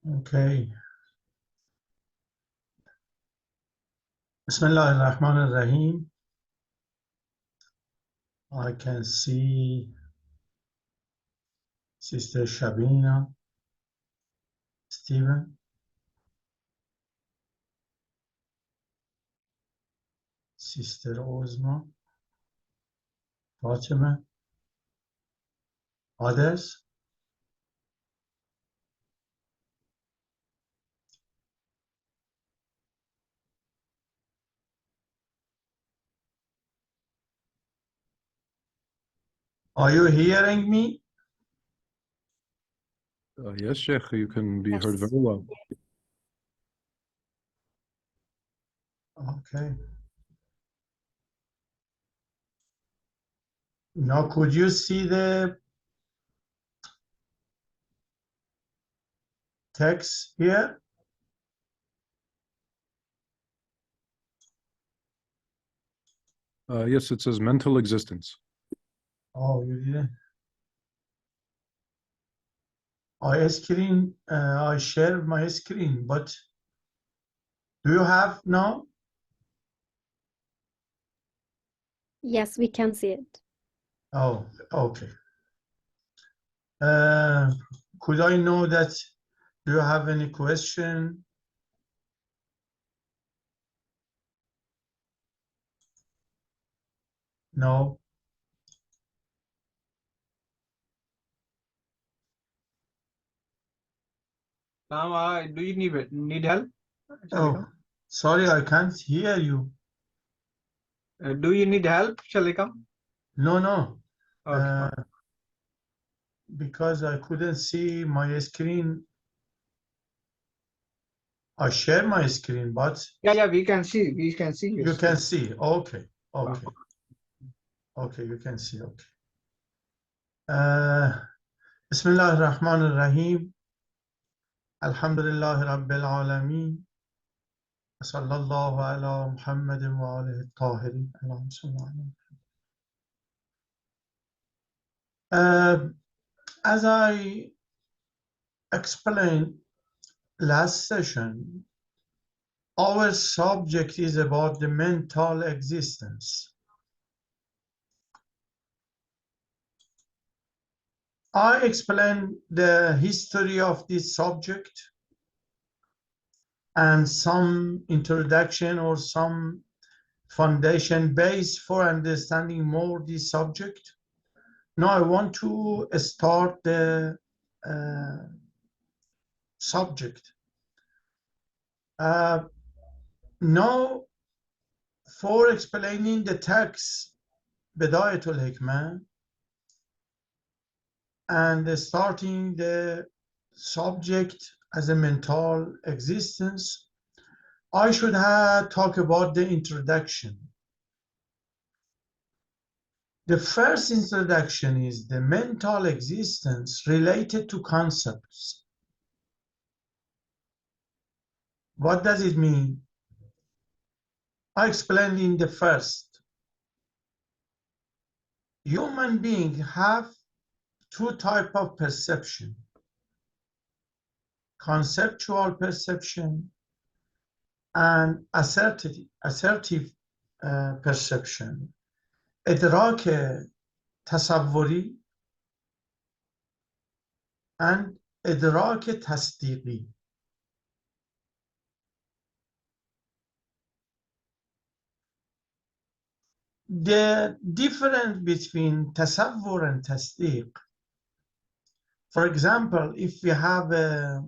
Okay. Bismillah ar-Rahman ar-Rahim. I can see Sister Shabina, Stephen, Sister Ozma, Fatima, others. Are you hearing me? Yes, Shaykh, you can be heard very well. Okay. Now, could you see the text here? Yes, it says mental existence. Oh, you didn't. I share my screen, but do you have now? Yes, we can see it. Oh, okay. Could I know that? Do you have any question? No. Now, do you need help? Oh, sorry, I can't hear you. Do you need help? Shall I come? No, no. Okay. Because I couldn't see my screen. I share my screen, but Yeah, we can see. We can see you can see. Okay, okay, okay. You can see. Okay. Bismillah ar-Rahman ar-Rahim. Alhamdulillah Rabbil Alameen. Sallallahu ala Muhammadin wa alihi at-tahirin. Allahumma salli ala. As I explained last session, our subject is about the mental existence. I explained the history of this subject and some introduction or some foundation base for understanding more this subject. Now I want to start the subject. Now, for explaining the text, Bidayatul Hikmah, and starting the subject as a mental existence, I should have talked about the introduction. The first introduction is the mental existence related to concepts. What does it mean? I explained in the first. Human beings have two types of perception. Conceptual perception and assertive perception. ادراک تصوری and ادراک تصدیقی. The difference between تصور and تصدیق. For example, if we have a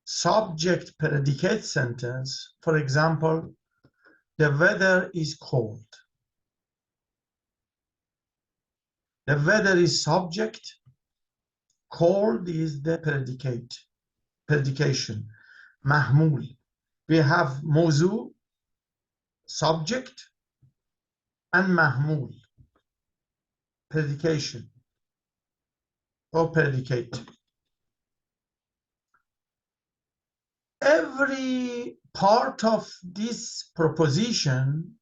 subject predicate sentence, for example, the weather is cold. The weather is subject, cold is the predication. محمول. We have موضوع, subject, and mahmul, predication or predicate. Every part of this proposition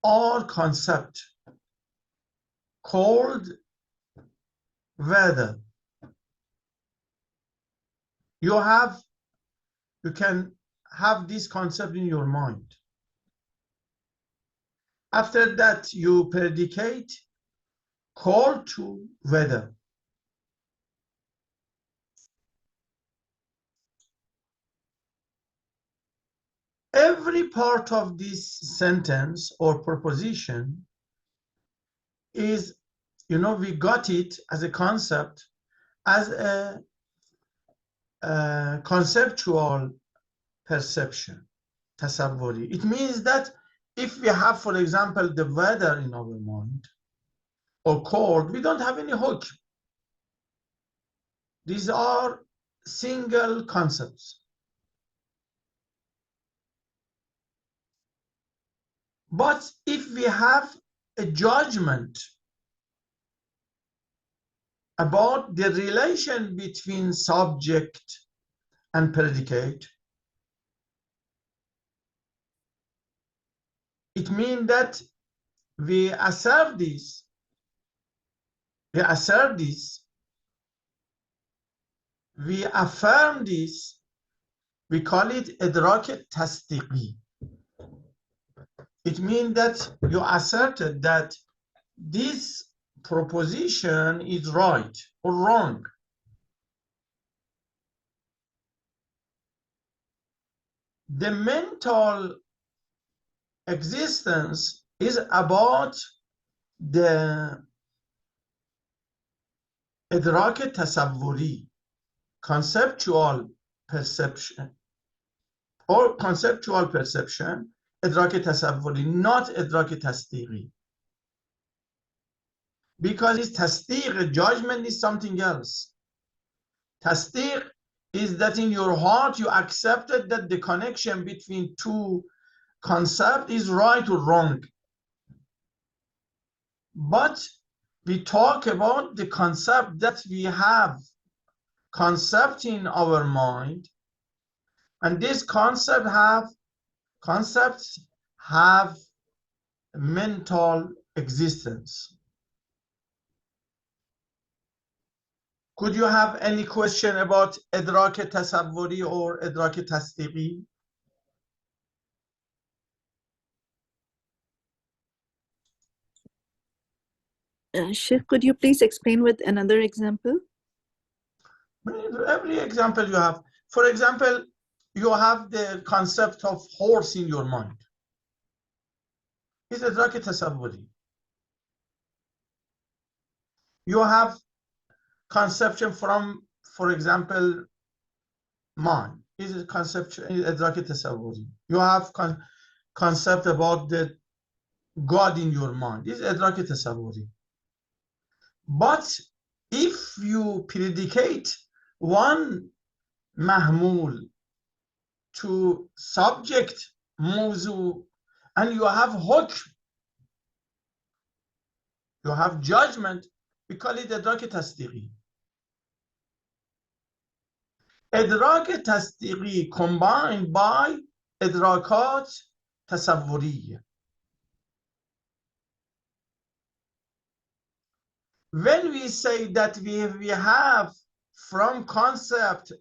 or concept called weather. You can have this concept in your mind. After that, you predicate call to weather. Every part of this sentence or proposition is, we got it as a concept, as a conceptual perception, tasavvuri. It means that if we have, for example, the weather in our mind, or cold, we don't have any hook. These are single concepts. But if we have a judgment about the relation between subject and predicate, it means that we assert this, we affirm this, we call it idrak tasdiqi. It means that you asserted that this proposition is right or wrong. The mental existence is about the idrak tasavvuri, conceptual perception, or conceptual perception, idrak tasavvuri, not idrak tasdiqi. Because it's tasdiq, judgment is something else. Tasdiq is that in your heart you accepted that the connection between two concepts is right or wrong. But we talk about the concept that we have, concept in our mind, and these concepts have mental existence. Could you have any question about idrak tasavvuri or idrak tasdiqi? Shaykh, could you please explain with another example? Every example you have. For example, you have the concept of horse in your mind. It's idrak tasavvuri. You have conception from, for example, mind. Is a conception, idrak tasavvuri. You have concept about the God in your mind. Is idrak tasavvuri. But if you predicate one mahmul to subject mawzu, and you have hukm, you have judgment, we call it idrak tasdiqi. Idrak tasdiqi combined by idrakat tasavvuri. When we say that we have from concept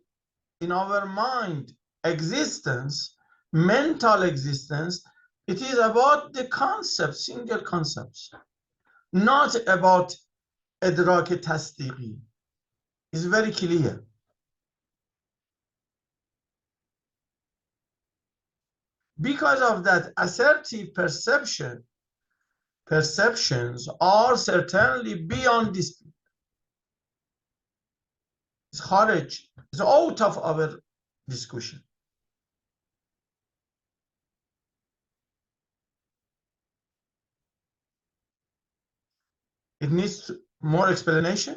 in our mind existence, mental existence, it is about the concept, single concepts, not about idrak tasdiqi. It's very clear. Because of that, assertive perceptions are certainly beyond dispute. It's kharij, it's out of our discussion. It needs more explanation.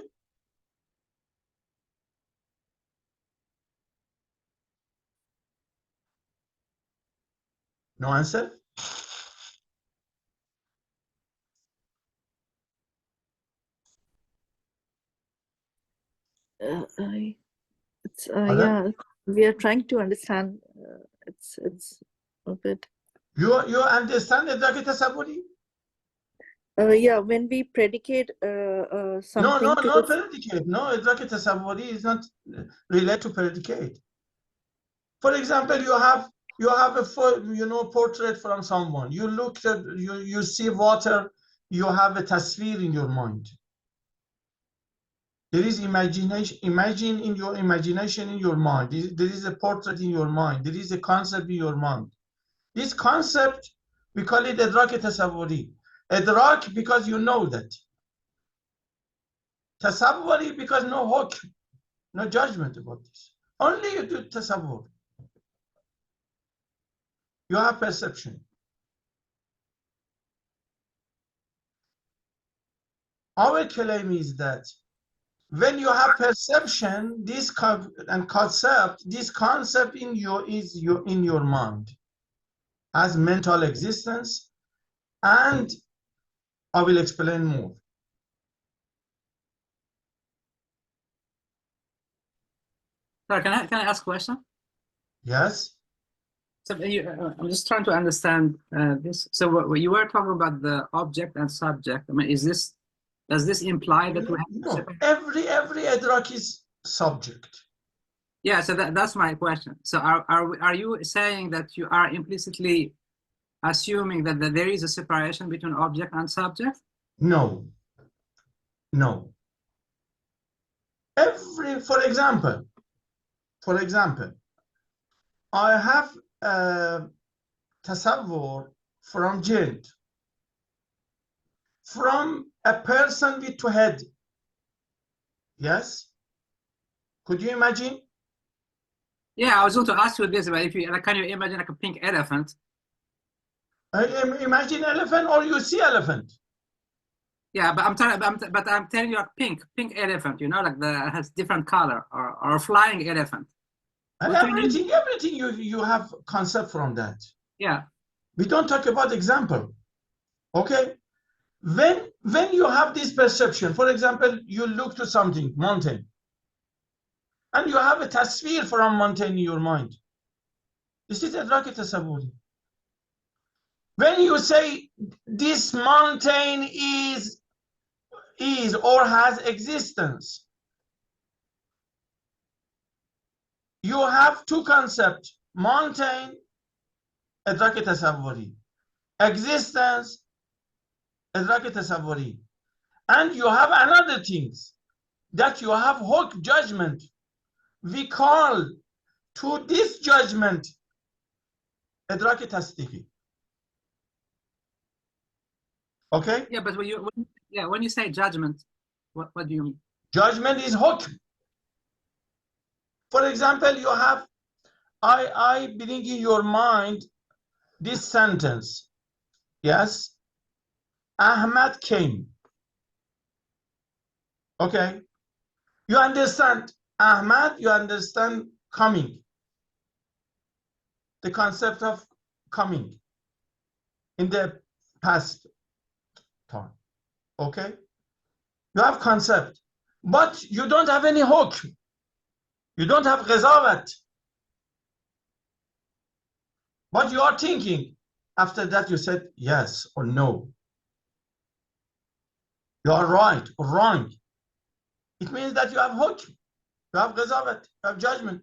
No answer? Yeah, we are trying to understand. It's a bit. You understand idrak tasavvuri? Yeah, when we predicate No, something to no the predicate. No, إدراك التصوري is not related to predicate. For example, you have a portrait from someone. You look at you see water. You have a tasvir in your mind. There is imagination. Imagine in your imagination in your mind. There is a portrait in your mind. There is a concept in your mind. This concept we call it إدراك تصوري. إدراك because you know that. تصوري because no hukm, no judgment about this. Only you do tasawwur. You have perception. Our claim is that when you have perception, this concept in you is in your mind as mental existence, and I will explain more. Sorry, can I ask a question? Yes. So I'm just trying to understand this. So what you were talking about the object and subject. I mean, does this imply that we have No, every idrak is subject. Yeah, so that's my question. So are you saying that you are implicitly assuming that there is a separation between object and subject? No. For example, I have tasawwur from jinn, from a person with two heads. Yes? Could you imagine? Yeah, I was going to ask you this, but can you imagine like a pink elephant? Imagine elephant, or you see elephant. Yeah, but I'm telling you a pink elephant, like has different color, or a flying elephant. Everything you have concept from that. Yeah. We don't talk about example. Okay? When you have this perception, for example, you look to something, mountain, and you have a tasvir from mountain in your mind. This is idrak tasawwuri. When you say this mountain is or has existence, you have two concepts: mountain, idrak tasawwuri; existence, idrak tasawwuri. And you have another things that you have hukm, judgment. We call to this judgment idrak tasdiqi. Okay? Yeah, but when you say judgment, what do you mean? Judgment is hukm. For example, you have, I bring in your mind this sentence. Yes? Ahmad came. Okay? You understand Ahmad, you understand coming. The concept of coming in the past time. Okay? You have concept, but you don't have any hukm. You don't have ghazawat. But you are thinking. After that, you said yes or no. You are right or wrong. It means that you have hukm, you have ghazawat, you have judgment.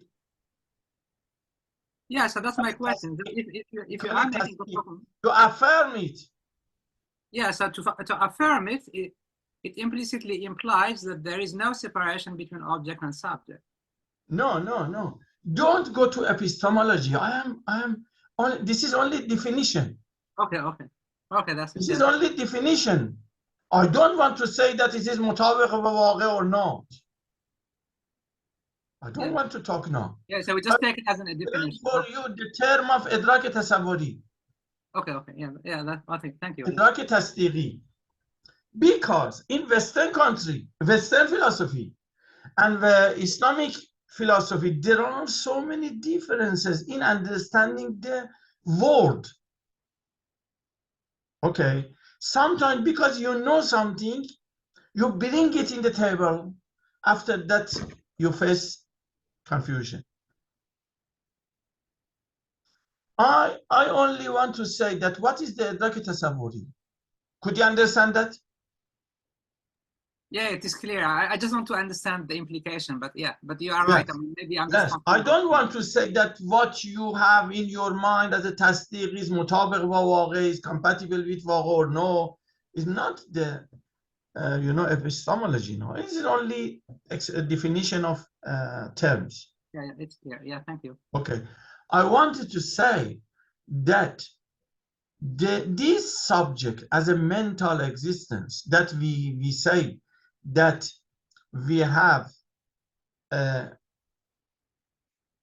Yeah, so that's my question. If you are making a problem, you affirm it. Yeah, so to affirm it, it implicitly implies that there is no separation between object and subject. No. Don't go to epistemology. I am only, this is only definition. Okay, that's it. This is only definition. I don't want to say that it is mutabiq wa or not. I don't want to talk now. Yeah, so we just take it as a definition. For you, the term of idrak tasawwuri. Okay, yeah, that, I think, thank you. Idrak tasdiqi. Because in Western country, Western philosophy, and the Islamic philosophy, there are so many differences in understanding the word. Okay, sometimes because you know something, you bring it in the table. After that, you face confusion. I only want to say that what is the idrak tasawwuri? Could you understand that? Yeah, it is clear. I just want to understand the implication, but yeah, but you are Yes. right. I mean, maybe I'm just Yes, I confused. don't want to say that what you have in your mind as a tasdeeq is مطابق با واقع, is compatible with واقع or no. It's not the epistemology. No, it's only a definition of terms. Yeah, yeah, it's clear. Yeah, thank you. Okay, I wanted to say that this subject as a mental existence, that we say that we have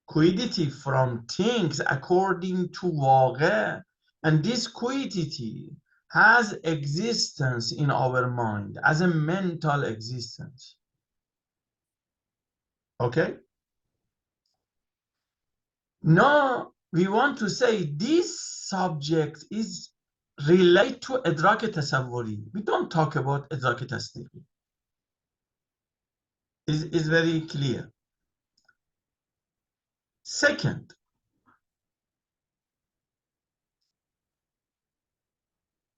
quiddity from things according to واقع, and this quiddity has existence in our mind as a mental existence. Okay? Now we want to say this subject is related to ادراک تصوری. We don't talk about ادراک تصدیقی. It's very clear. Second,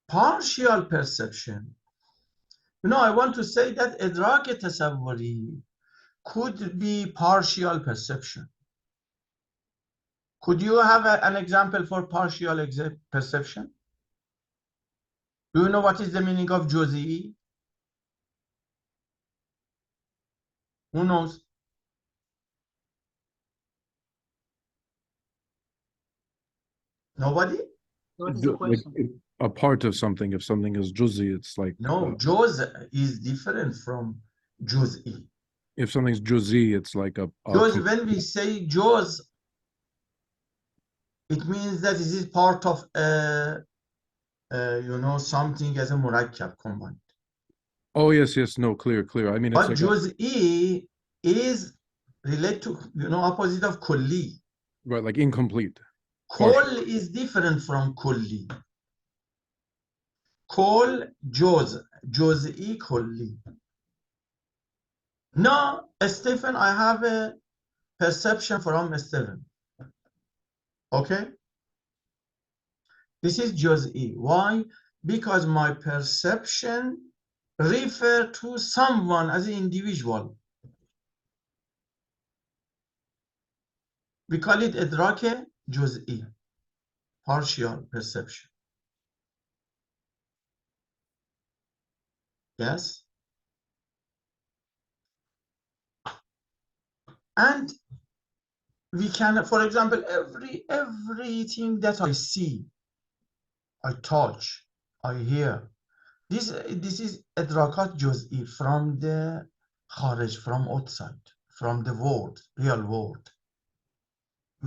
partial perception. I want to say that ادراک تصوری could be partial perception. Could you have an example for partial perception? Do you know what is the meaning of جزئی? Who knows? Nobody? What is the Like question? a part of something. If something is juzi, it's like No, جز is different from جزئی. if something's juzi, it's like a Because when we say جز, it means that this is part of something as a مرکب combined. Oh yes, no, clear. I mean, it's But like جزئی is related to, opposite of کلی. right, like incomplete. کل is different from کلی. کل جزئی کلی. Now, Stephen, I have a perception from Stephen. Okay? This is جزئی. Why? Because my perception refer to someone as an individual. We call it ادراک جزئی, partial perception. Yes? And we can, for example, everything that I see, I touch, I hear, this is ادراکات جزئی from the خارج, from outside, from the world, real world.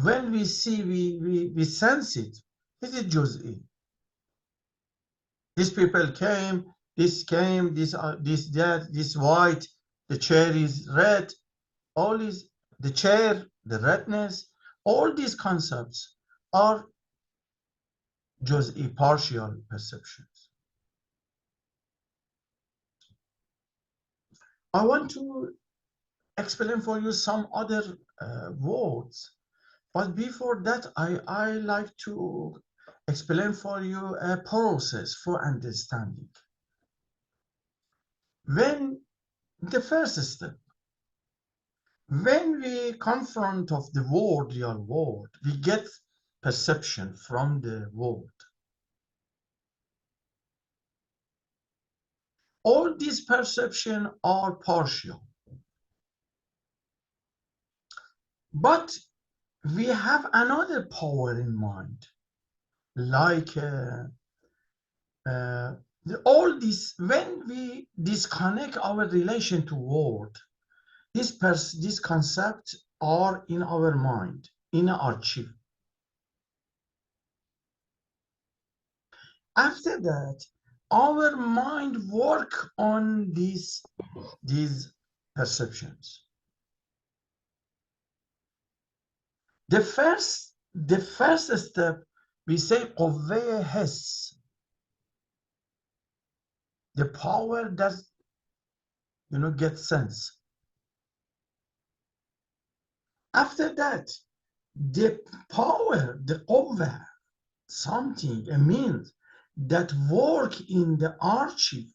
When we see, we sense it. This is جزئی. These people came, this, that, this white, the chair is red, all is the chair, the redness, all these concepts are جزئی, partial perceptions. I want to explain for you some other words, but before that, I like to explain for you a process for understanding. When the first step, when we confront of the world, real world, we get perception from the world. All these perceptions are partial. But we have another power in mind, like all this, when we disconnect our relation to world, these concepts are in our mind, in an archive. After that, our mind work on these perceptions. The first step, we say قوه حس, the power that get sense. After that, the power, the قوه, something, a means that work in the archive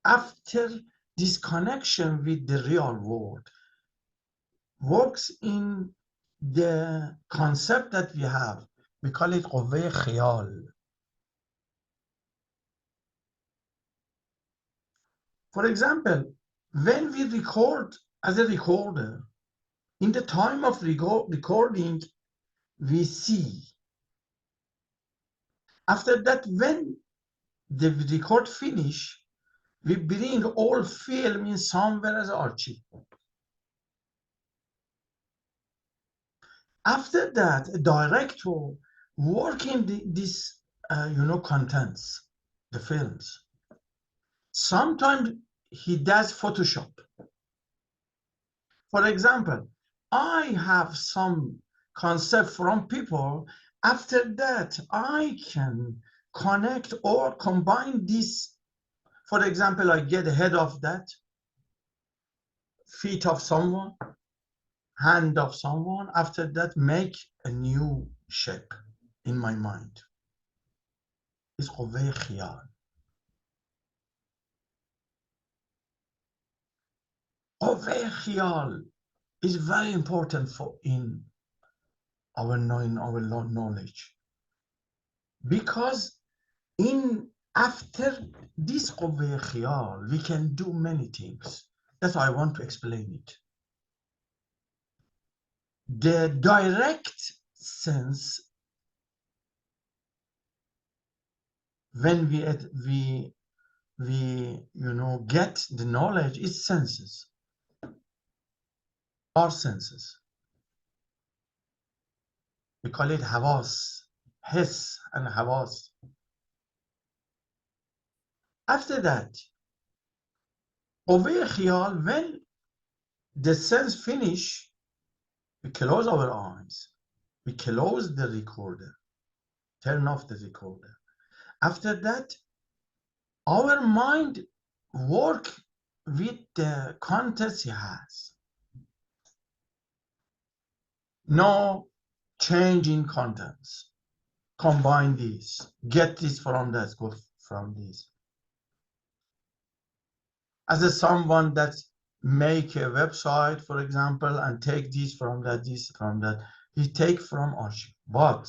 after disconnection with the real world, works in the concept that we have. We call it قوه خیال. For example, when we record as a recorder, in the time of recording, we see. After that, when the record finish, we bring all film in somewhere as archive. After that, a director working this, contents, the films. Sometimes he does Photoshop. For example, I have some concept from people. After that, I can connect or combine this. For example, I get the head of that, feet of someone, hand of someone. After that, make a new shape in my mind. It's قوه خیال. قوه خیال is very important in our knowledge, because after this قوه خیال, we can do many things. That's why I want to explain it. The direct sense, when we get the knowledge, is senses. Our senses. We call it hawas, his and hawas. After that, قوه خیال, when the sense finish, we close our eyes, we close the recorder, turn off the recorder. After that, our mind work with the contents he has. No change in contents. Combine these, get this from that, go from this. As someone that make a website, for example, and take this from that, he take from archive. But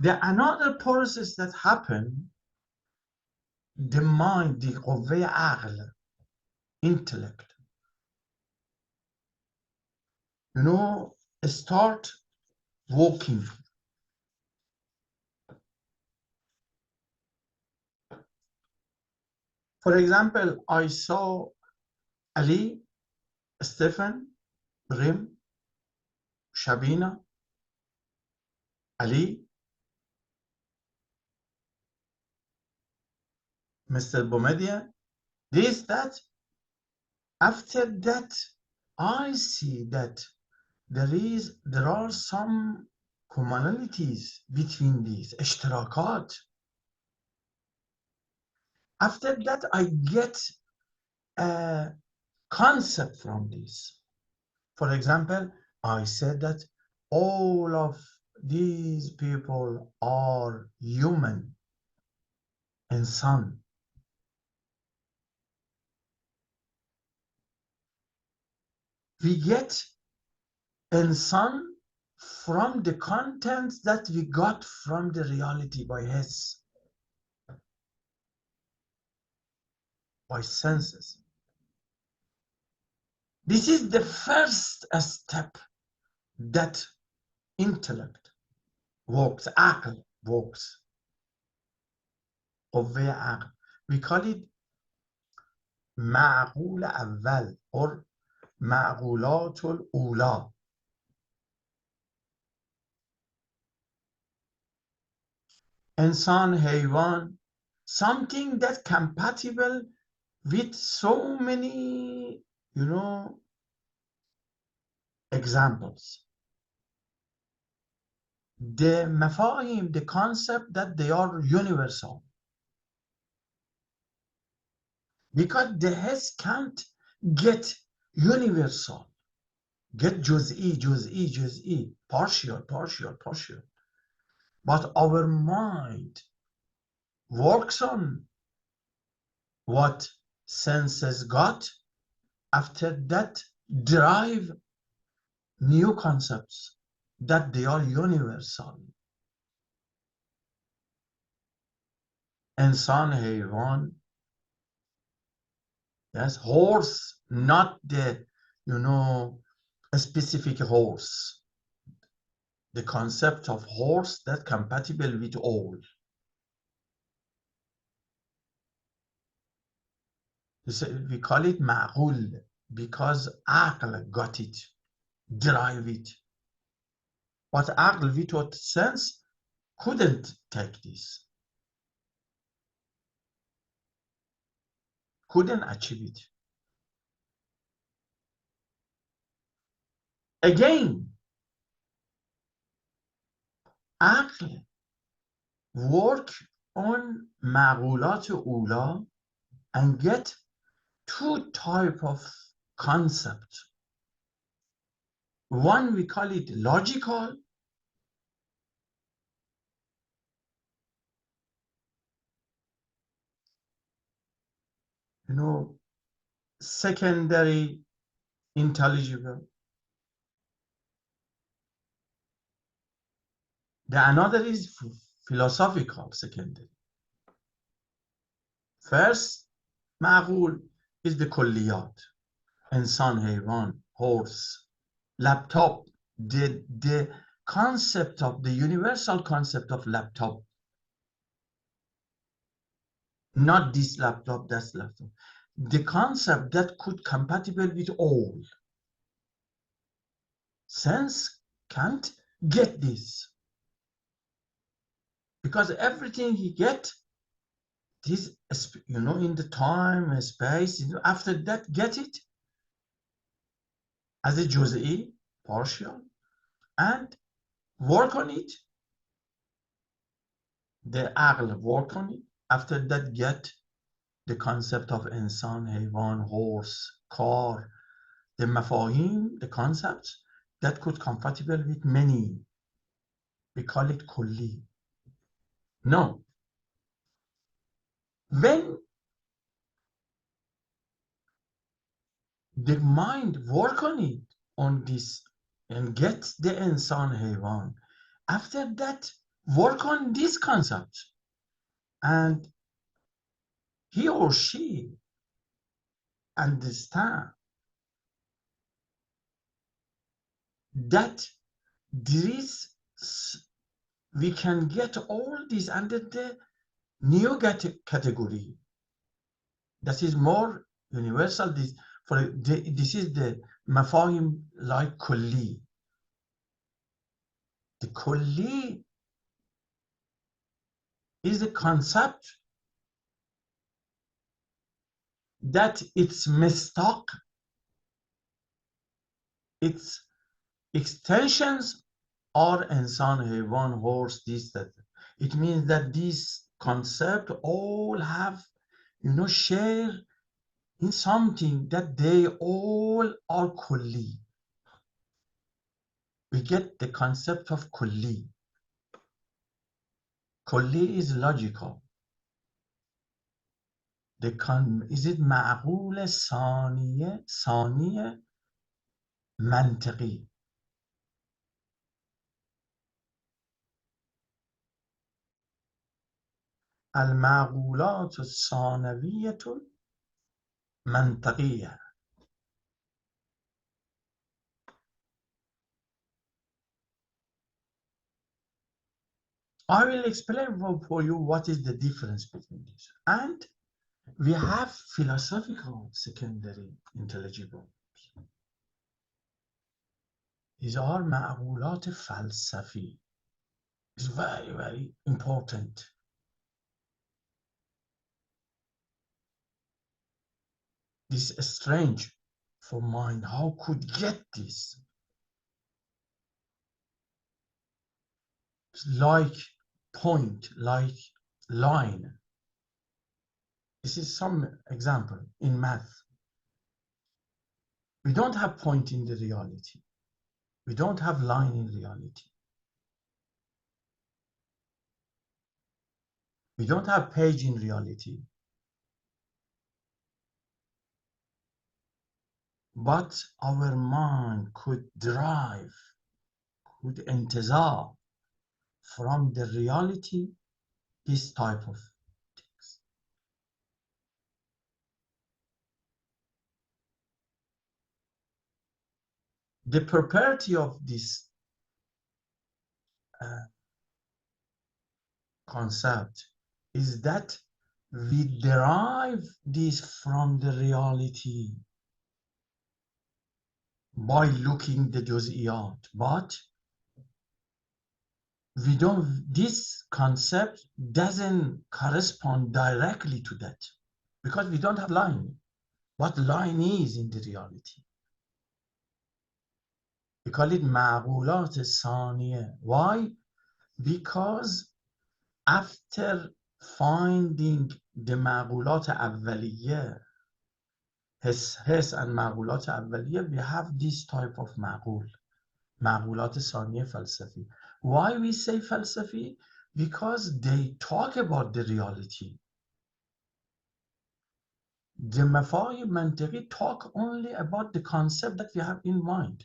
another process that happen, the mind, the قوه عقل, intellect, start working. For example, I saw Ali, Stephen, Rim, Shabina, Ali, Mr. Mohammadian, this, that. After that, I see that there are some commonalities between these, اشتراكات. After that, I get a concept from this. For example, I said that all of these people are human and son. We get insan from the contents that we got from the reality by senses. This is the first step that intellect works, عقل works. قوه عقل. We call it معقول اول or معقولات الاولی. Insan, haywan, something that's compatible with so many, examples. The mafahim, the concept that they are universal. Because the his can't get universal, get juz'i, partial. But our mind works on what senses got, after that derive new concepts that they are universal. Insan, hayvan, yes, horse, not the, a specific horse. The concept of horse that compatible with all. We call it ma'qul because aql got it, drive it. But aql without sense couldn't take this, couldn't achieve it. Again, aql work on ma'qulat ula and get two type of concept. One we call it logical, secondary intelligible. The another is philosophical secondary. First, ma'qul is the kulliyat. Insan, hayvan, horse, laptop, the concept of the universal concept of laptop. Not this laptop, that's laptop. The concept that could compatible with all. Sense can't get this. Because everything he get, this, in the time and space, after that, get it as a juz'i, partial, and work on it. The aql work on it. After that, get the concept of insan, hayvan, horse, car, the mafahim, the concepts that could compatible with many. We call it kulli. No. When the mind work on it, on this, and get the insan, hayvan, after that, work on this concept, and he or she understand that there is, we can get all this under the new category that is more universal. This is the mafahim like kulli. The kulli is a concept that its mistaq, its extensions are insan, hayvan, horse, this, that. It means that these concepts all have, share in something that they all are kulli. We get the concept of kulli. Kulli is logical. Is it ma'qul saniye mantiqi? المعقولات الثانوية المنطقية. I will explain for you what is the difference between this. And we have philosophical secondary intelligible. These are معقولات فلسفي. It's very, very important. This is strange for mind. How could get this? It's like point, like line. This is some example in math. We don't have point in the reality. We don't have line in reality. We don't have page in reality. But our mind could derive, could intizar from the reality this type of things. The property of this concept is that we derive this from the reality by looking the juz'iyat, but we don't, this concept doesn't correspond directly to that because we don't have line. What line is in the reality? We call it معقولات ثانیه. Why? Because after finding the معقولات اولیه, حس and معقولات اولیه, we have this type of معقول, معقولات ثانیه فلسفی. Why we say فلسفی? Because they talk about the reality. The مفاهیم منطقی talk only about the concept that we have in mind.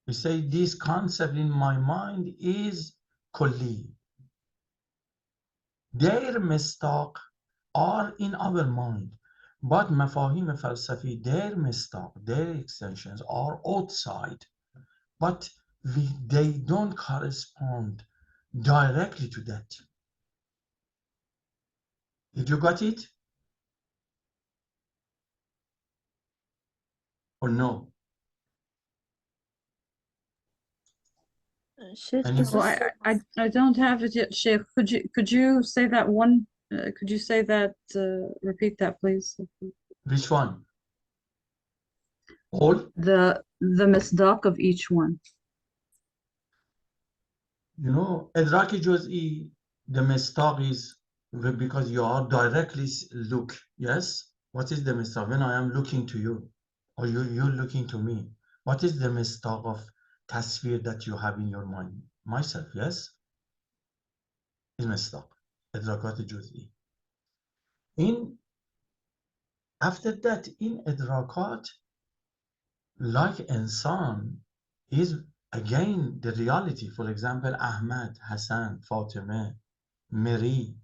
We say this concept in my mind is kulli. Their mistaq are in our mind. But مفاهیم فلسفی, their mistaq, their extensions are outside. But they don't correspond directly to that. Did you got it? Or no? Sheikh, Any- this Well, is I don't have it yet, Shaykh. Could you say that one? Could you say that? Repeat that, please. Which one? All? The misdaq of each one. You know, إدراك جزئی, the mistaq is because you are directly look. Yes? What is the mistaq? When I am looking to you, or you're looking to me, what is the mistaq of tasvir that you have in your mind? Myself, yes? Is mistaq. إدراكات جزئی. After that, in إدراكات, like insan, is again the reality. For example, Ahmad, Hassan, Fatima, Mary,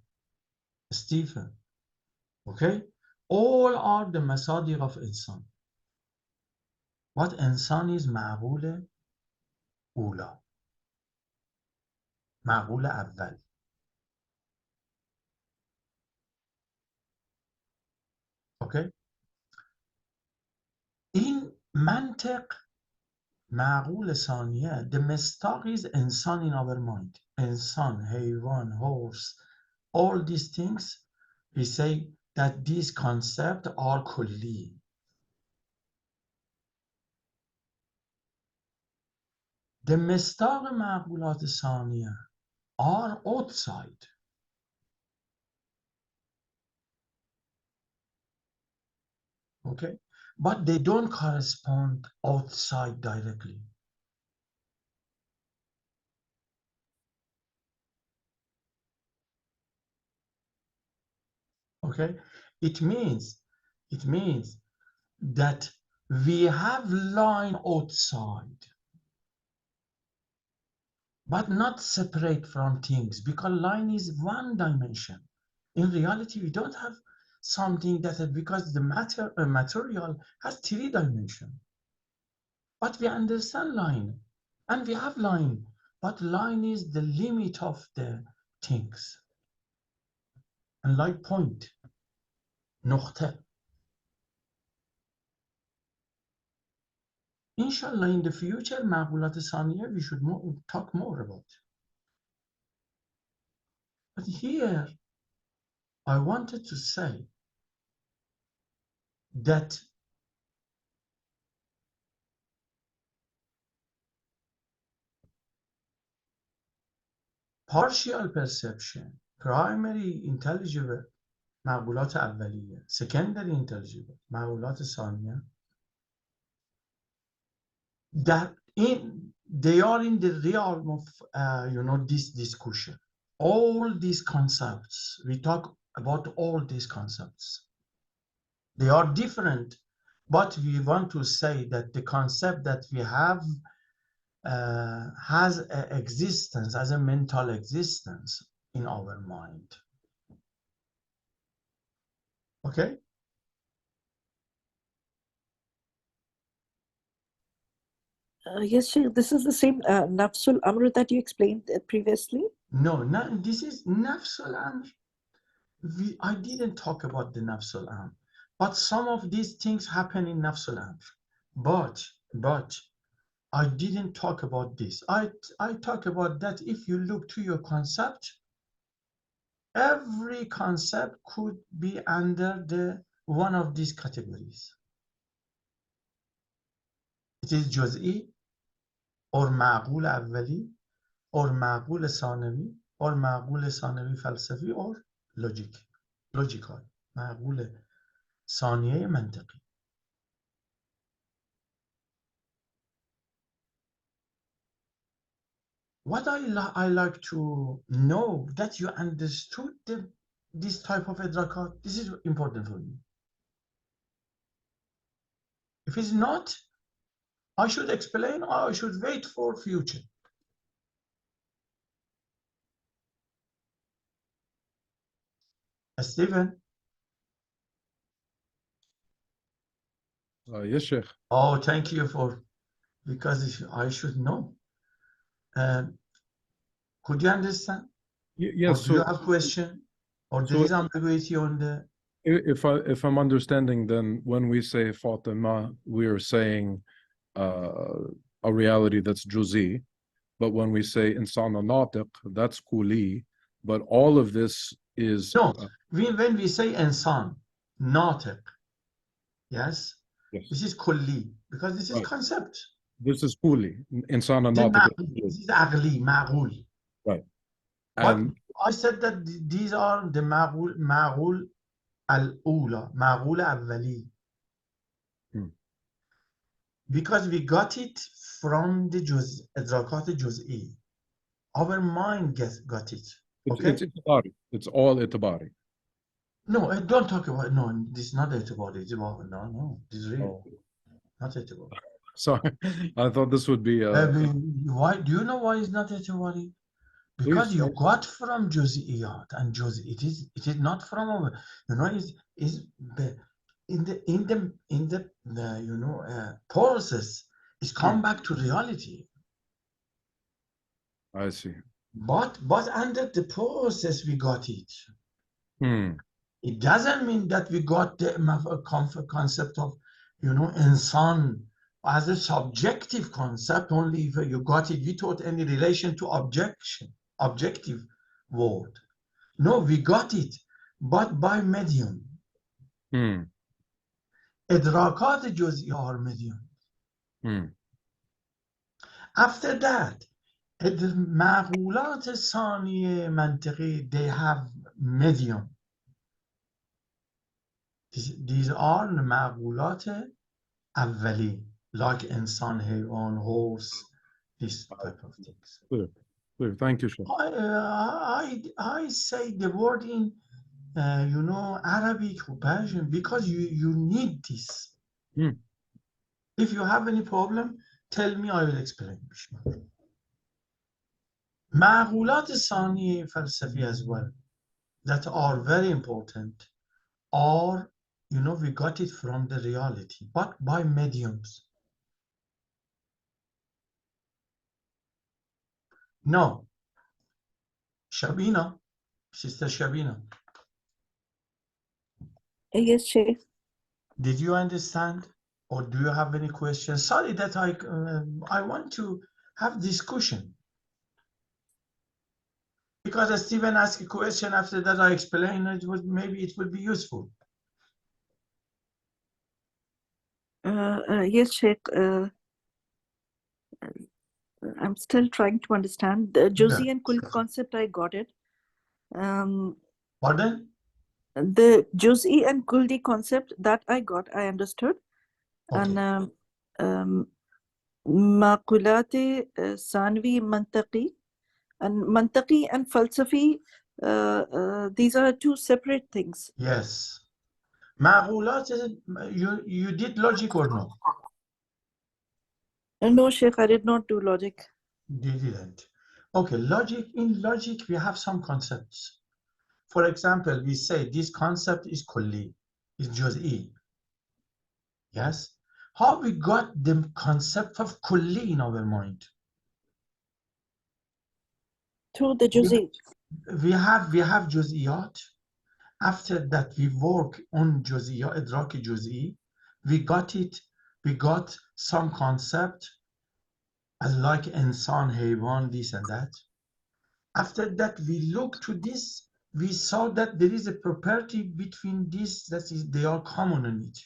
Stephen. Okay? All are the masadiq of insan. What insan is معقول أولى. معقول أول. Okay? In منطق معقول ثانیه, the mistaq is insan in our mind. Insan, haywan, horse, all these things, we say that these concepts are kulli. The mistaq معقولات ثانیه are outside. Okay? But they don't correspond outside directly. Okay? It means that we have line outside, but not separate from things, because line is one dimension. In reality, we don't have something that is, because the material has 3 dimensions. But we understand line, and we have line, but line is the limit of the things. And like point, نقطه. Inshallah, in the future, معقولات ثانیه, we should talk more about. But here, I wanted to say that partial perception, primary intelligible, معقولات اولیه, secondary intelligible, معقولات ثانیه, that they are in the realm of this discussion. all these concepts, we talk about all these concepts. They are different, but we want to say that the concept that we have has an existence, as a mental existence in our mind. Okay? Yes, Shaykh, this is the same Nafsul Amr that you explained previously. No, this is Nafsul Amr. I didn't talk about the Nafsul Amr, but some of these things happen in Nafsul Amr. But I didn't talk about this. I talk about that if you look to your concept, every concept could be under the one of these categories. It is جزئی or معقول اولی or معقول ثانوی or معقول ثانوی فلسفی or logical معقول ثانیه منطقی. What I like to know that you understood this type of idrakat. This is important for me. If it's not, I should explain or I should wait for future. Stephen? Yes, Sheikh. Oh, thank you for, because I should know. Could you understand? Yes. Or do you have question? Or there is ambiguity on the... If I'm understanding, then when we say Fatima, we are saying a reality that's juzi, but when we say insana natiq, that's kuli. But all of this is No, when we say insan, natiq, yes, this is kulli, because this is concept. This is kuli. Insana natiq. This is aqli, ma'qul. Right. But And I said that these are the ma'qul al-ula, ma'qul awwali. Because we got it from the idrakat juz'i. Our mind got it. Okay? it's itibari. It's all itibari. No, don't talk about, no, this is not itibari. No, this is real. Not itibari. Sorry, I thought this would be why? Do you know why it's not itibari? Because please, you got from juz'iyat, and it is not from our, is in the process, it's come back to reality. I see. But under the process we got it. It doesn't mean that we got the concept of insan as a subjective concept only if you got it without any relation to objective word. No, we got it, but by medium. إدراكات جزئی are medium. After that, معقولات ثانیه منطقی, they have medium. These are معقولات اولی, like انسان, حیوان, horse, this type of things. Clear. Thank you, Sheikh. I say the word in Arabic or Persian because you need this. If you have any problem, tell me, I will explain. معقولات ثانیه فلسفی as well, that are very important, are, we got it from the reality, but by mediums. No. Shabina, Sister Shabina. Yes, Shaykh. Did you understand? Or do you have any questions? Sorry that I want to have discussion. Because Stephen asked a question, after that I explain it, maybe it would be useful. Yes, Shaykh. I'm still trying to understand the juzi and kulli concept. I got it. Pardon? The juzi and kulli concept that I understood. Okay. And maqulati sanvi mantaqi, And mantaqi and falsafi, these are two separate things. Yes. معقولات, you did logic or no? No, Sheikh, I did not do logic. You didn't. Okay, logic. In logic, we have some concepts. For example, we say this concept is kulli, is juz'i. Yes. How we got the concept of kulli in our mind? Through the juzi. We have juz'iyat. After that, we work on juz'iyat, idraki juz'i. We got it. We got some concept as like insan, haywan, this and that. After that, we look to this. We saw that there is a property between this, that is, they are common in it.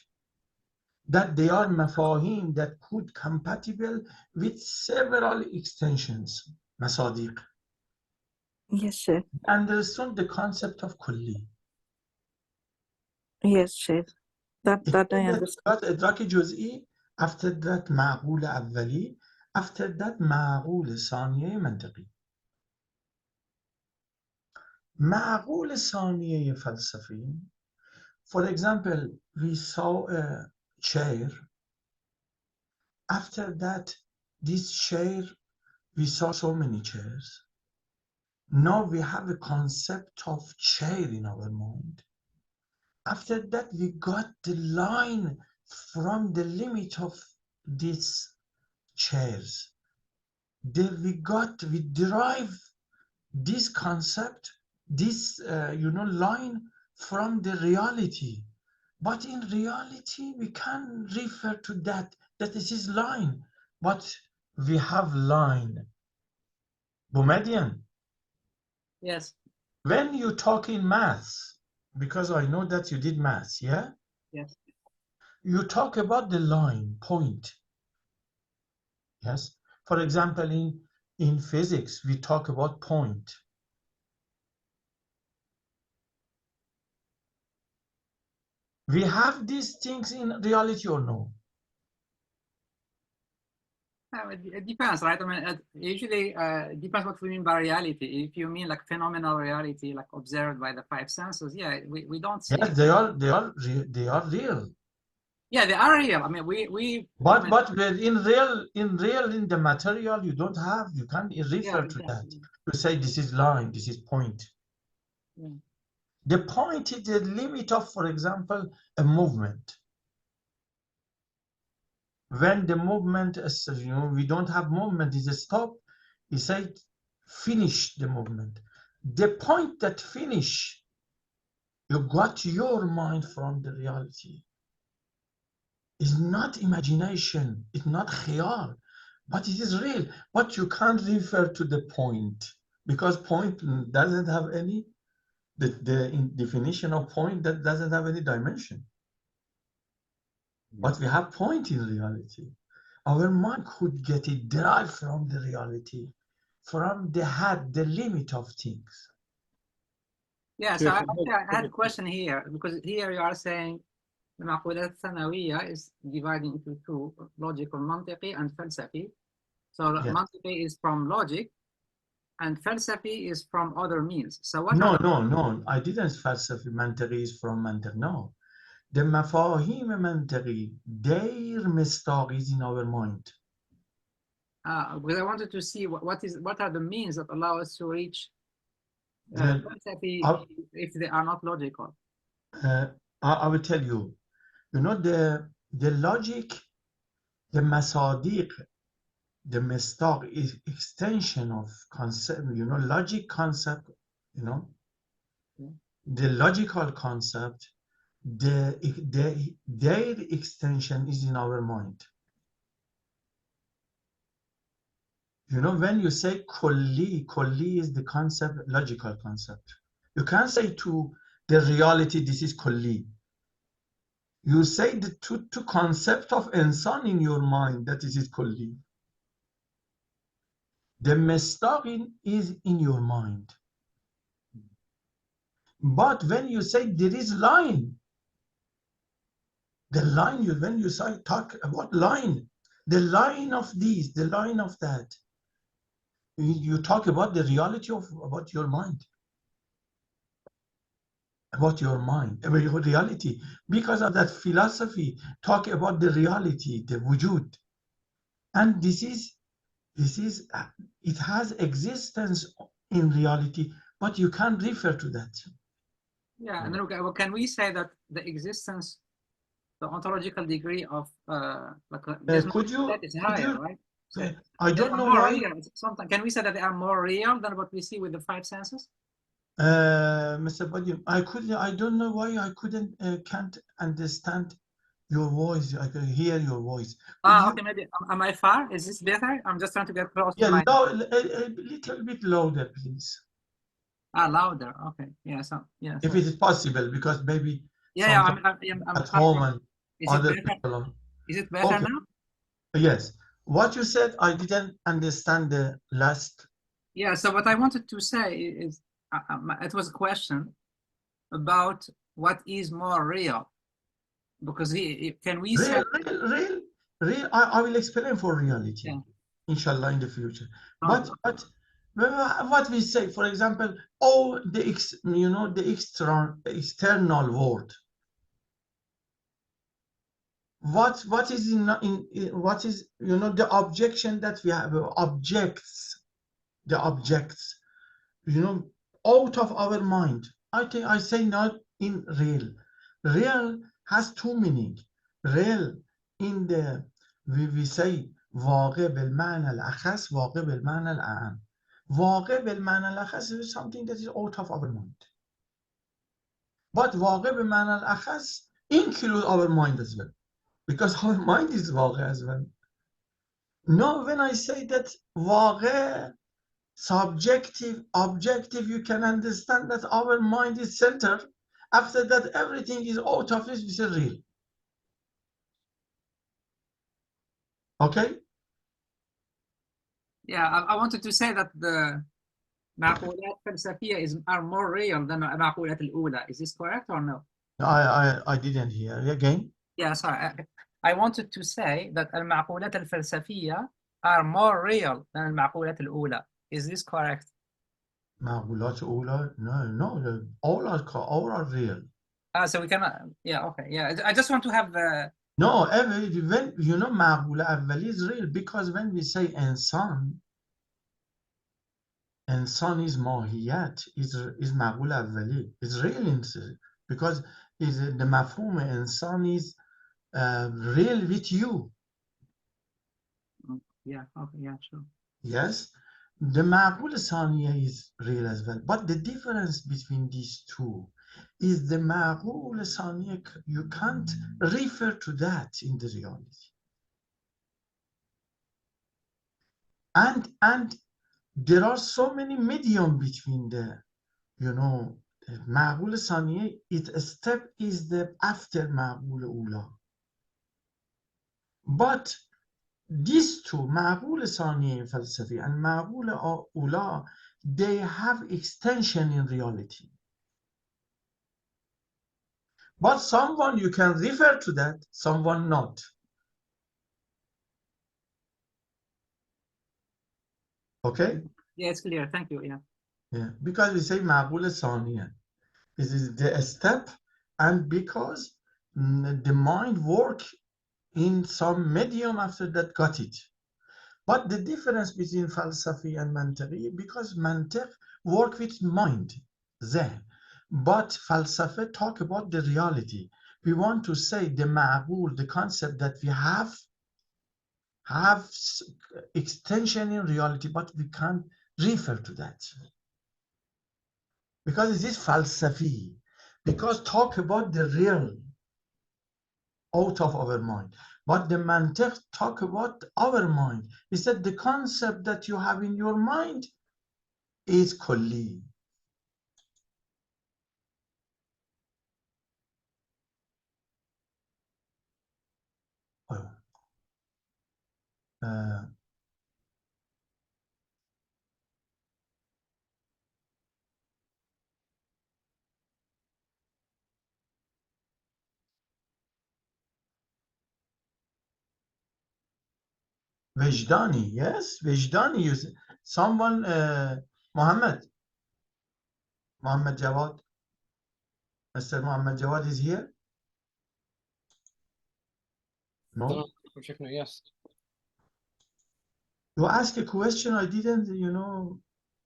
That they are mafahim that could compatible with several extensions, masadiq. Yes, Sheikh. Understood the concept of kulli. Yes, Sheikh. That I understand. إدراك جزئي. After that معقول أولي. After that معقول ثانية منطقي. معقول ثانية فلسفي. For example, we saw a chair. After that, this chair, we saw so many chairs. Now we have a concept of chair in our mind. After that, we got the line from the limit of these chairs. Then we derive this concept, this line from the reality. But in reality, we can refer to that this is line. But we have line. Mohammadian, Yes. when you talk in maths, because I know that you did maths, yeah? Yes. You talk about the line, point. Yes. For example, in physics, we talk about point. We have these things in reality or no? It depends, right? I mean, usually it depends what we mean by reality. If you mean like phenomenal reality, like observed by the five senses, yeah, we don't see. Yes, they are real. Yeah, they are real. I mean, we. But in the material, you don't have. You can't refer to that to say this is line, this is point. Yeah. The point is the limit of, for example, a movement. When the movement is, we don't have movement, is a stop. We say finish the movement. The point that finish, you got your mind from the reality. It's not imagination, it's not khayal, but it is real. But you can't refer to the point because point doesn't have any, the definition of point that doesn't have any dimension. But we have point in reality. Our mind could get it derived from the reality, from the limit of things. Yeah, so I had a question here, because here you are saying the معقولات الثانوية is divided into two, logical, mantiqi, and falsafi. So Yes. mantiqi is from logic, and falsafi is from other means. So what? No. I didn't falsafi mantiqi is from mantiq. No. The mafahim mantiqi, their mistake is in our mind. Because I wanted to see what are the means that allow us to reach falsafi if they are not logical. I will tell you. The logic, the masadiq, the mistaq is extension of concept, logic concept, the logical concept, their extension is in our mind. When you say kulli is the concept, logical concept. You can't say to the reality, this is kulli. You say the two concept of insan in your mind, that is kulli. The mistaq is in your mind. But when you say there is line, the line, when you talk about line, the line of this, the line of that, you talk about the reality of about your mind. About your mind, about your reality. Because of that philosophy, talk about the reality, the wujud. And this is, it has existence in reality, but you can't refer to that. Yeah, and then can we say that the existence, the ontological degree of Could you, that is higher, right? So I they don't are know more why. real. Sometimes, can we say that they are more real than what we see with the five senses? Mr. Badium, I don't know why I can't understand your voice. I can hear your voice. Okay, maybe, am I far? Is this better? I'm just trying to get close to my... a little bit louder, please. Louder, okay. Yeah, so, yeah. If it is possible, because maybe Yeah, I'm at home and is it other better? people. Is it better Okay. now? Yes. What you said, I didn't understand the last. Yeah, so what I wanted to say is, it was a question about what is more real. Because can we say... Real. I will explain for reality, Yeah. inshallah, in the future. Okay. But what we say, for example, the external world. What is what is the objection that we have, the objects, out of our mind. I say not in real. Real has two meaning. Real in the we say واقع بالمعنى الأخص واقع بالمعنى الأعم. واقع بالمعنى الأخص is something that is out of our mind. But واقع بالمعنى الأخص include our mind as well, because our mind is واقع as well. No, when I say that واقع, subjective, objective, you can understand that our mind is centered. After that, everything is out of it, it's real. Okay? Yeah, I wanted to say that the معقولات فلسفية are more real than المعقولات الأولى. Is this correct or no? I didn't hear again. Yeah, sorry. I wanted to say that المعقولات الفلسفية are more real than المعقولات الأولى. Is this correct? معقولات أولى, no, all are real. So we cannot, yeah, okay, yeah. I just want to have No, when معقولة أولی is real, because when we say انسان is ماهیت, is معقولة أولی, is real, because the مفهوم انسان is real with you. yeah, okay, yeah, sure. Yes, the معقول ثانیه is real as well. But the difference between these two is the معقول ثانیه, you can't refer to that in the reality. And there are so many medium between the, معقول ثانیه, its step is the after معقول أولى. But these two, معقول ثانیه فلسفی and معقول أولى, they have extension in reality. But someone you can refer to that, someone not. Okay? Yeah, it's clear. Thank you. Yeah. Yeah. Because we say معقول ثانیه. This is the step, and because the mind work in some medium after that got it. But the difference between falsafi and mantiqi, because mantiq work with mind, ذهن. But falsafa talk about the reality. We want to say the ma'qul, the concept that we have extension in reality, but we can't refer to that. Because it is falsafi. Because talk about the real out of our mind. But the mantiq talk about our mind. He said the concept that you have in your mind is kulli. Vejdani, yes, Vejdani. someone, Mohammed Jawad, Mr. Mohammed Jawad is here? No? Yes. You ask a question I didn't,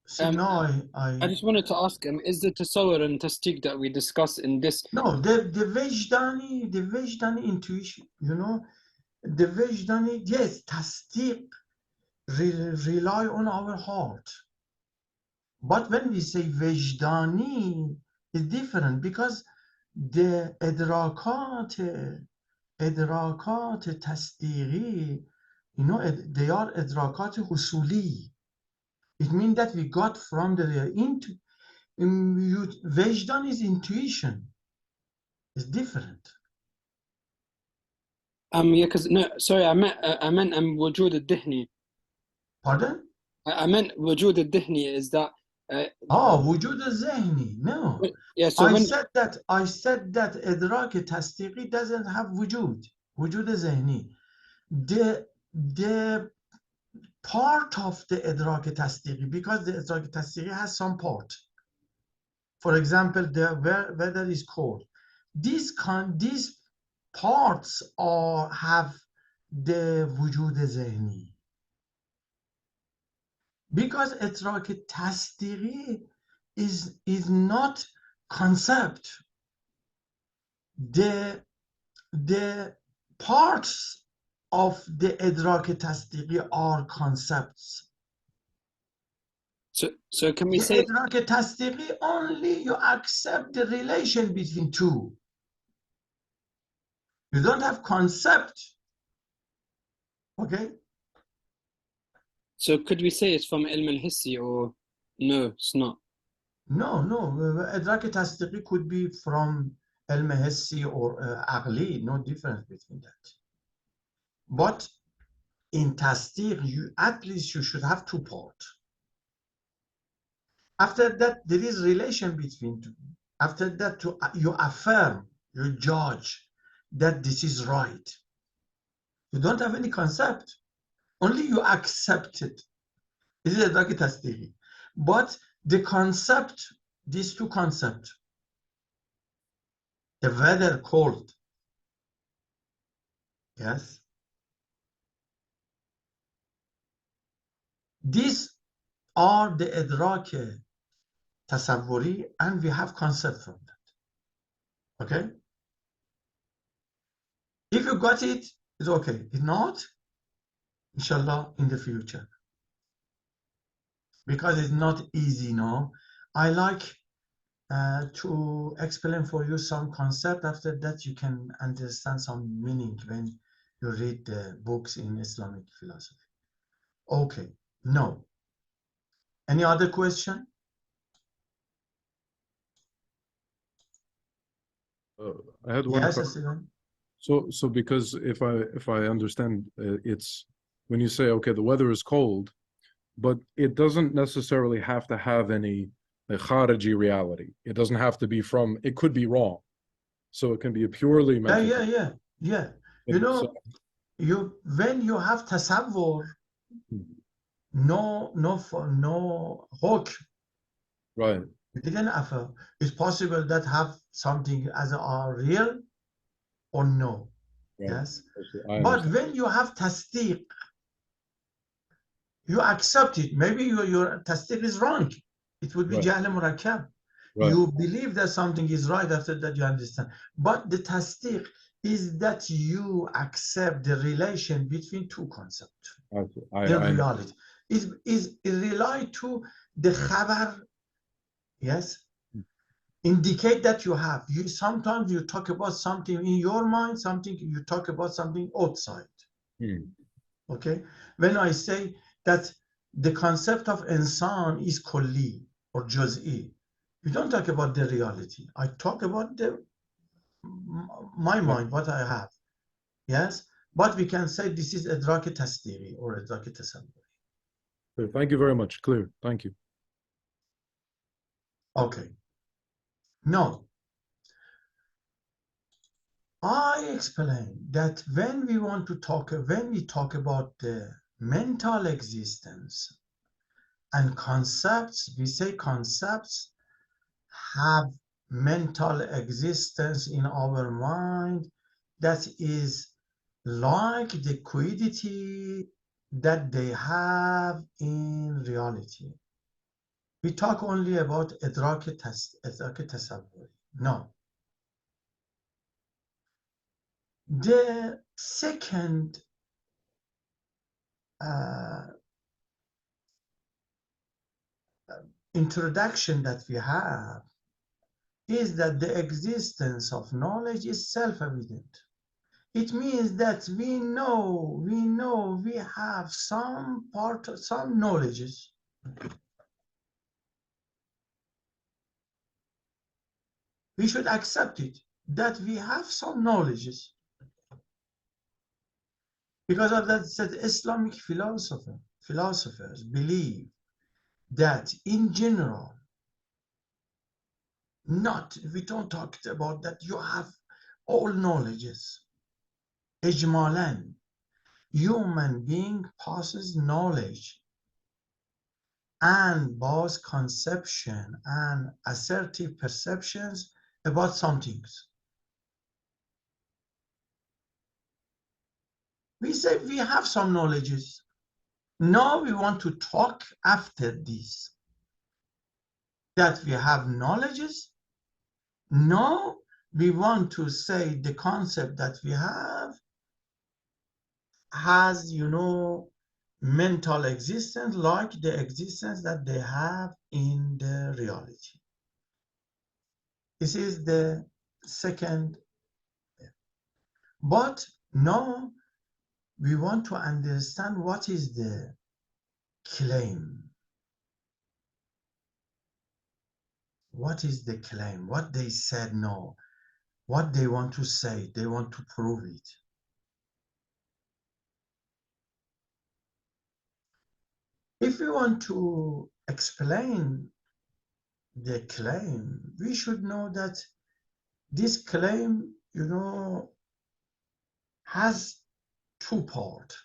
say no, I just wanted to ask him, is the tasawwur and tasdeeq that we discuss in this? No, the Wajdani intuition, the Wajdani, yes, tasdeeq rely on our heart. But when we say Wajdani, it's different because the idrakat tasdeeqi, they are idrakat husuli. It means that we got from the Wajdan is intuition. It's different. Yeah, because no, sorry, I meant wujud al-dihni. Pardon? I meant wujud al-dihni is that. Wujud al-zihni. No. Yeah, so I said that idrak tasdiqi doesn't have wujud al-zihni. The part of the idrak tasdiqi, because the idrak tasdiqi has some part. For example, the weather is cold. These parts have the wujud al-zihni. Because idrak tasdiqi is not concept. The parts of the idrak tasdiqi are concepts. So can we say idrak tasdiqi only you accept the relation between two. You don't have concept. Okay? So could we say it's from ilm al-hissi or no, it's not? No. Idrak tasdiqi could be from ilm hissi or aqli, no difference between that. But in tasdiq, at least you should have two parts. After that, there is relation between two. After that, you affirm, you judge that this is right. You don't have any concept. Only you accept it. This is idrak tasdiqi. But the concept, these two concepts, the weather cold, yes, these are the idrak tasawwuri, and we have concept from that. Okay? If you got it, it's okay. If not, inshallah, in the future. Because it's not easy now. I like to explain for you some concept. After that, you can understand some meaning when you read the books in Islamic philosophy. Okay, no. Any other question? I had one Yes, question. So because if I understand, it's when you say, okay, the weather is cold, but it doesn't necessarily have to have any khariji reality. It doesn't have to be from, it could be wrong. So it can be a purely mental. Yeah. When you have tasawwur, no hukm. Right. You didn't affirm. It's possible that have something as a real or no. Right. Yes. But when you have tasdeeq, you accept it. Maybe your tasdeeq is wrong. It would be jahl murakkab. You believe that something is right, after that you understand. But the tasdeeq is that you accept the relation between two concepts. The reality is relate to the khabar. Yes, indicate that you have. Sometimes you talk about something in your mind, you talk about something outside. Okay, when I say that the concept of insan is kulli or juz'i, you don't talk about the reality. I talk about my mind, what I have. Yes, but we can say this is idrak tasdiqi or idrak tasawwuri. Thank you very much. Clear. Thank you. Okay. Now, I explained that when we talk about the mental existence, And concepts, we say concepts have mental existence in our mind that is like the quiddity that they have in reality. We talk only about idrak tasawwuri. No. The second introduction that we have is that the existence of knowledge is self-evident. It means that we know we have some knowledges. We should accept it, that we have some knowledges. Because of that, Islamic philosophers believe that in general, we don't talk about that you have all knowledges. Ijmalan, human being possesses knowledge and both conception and assertive perceptions about some things. We say we have some knowledges. Now we want to talk after this, that we have knowledges. Now we want to say the concept that we have has, mental existence like the existence that they have in the reality. This is the second. But now we want to understand what is the claim. What is the claim? What they said no. What they want to say. They want to prove it. If we want to explain the claim, we should know that this claim, has two parts.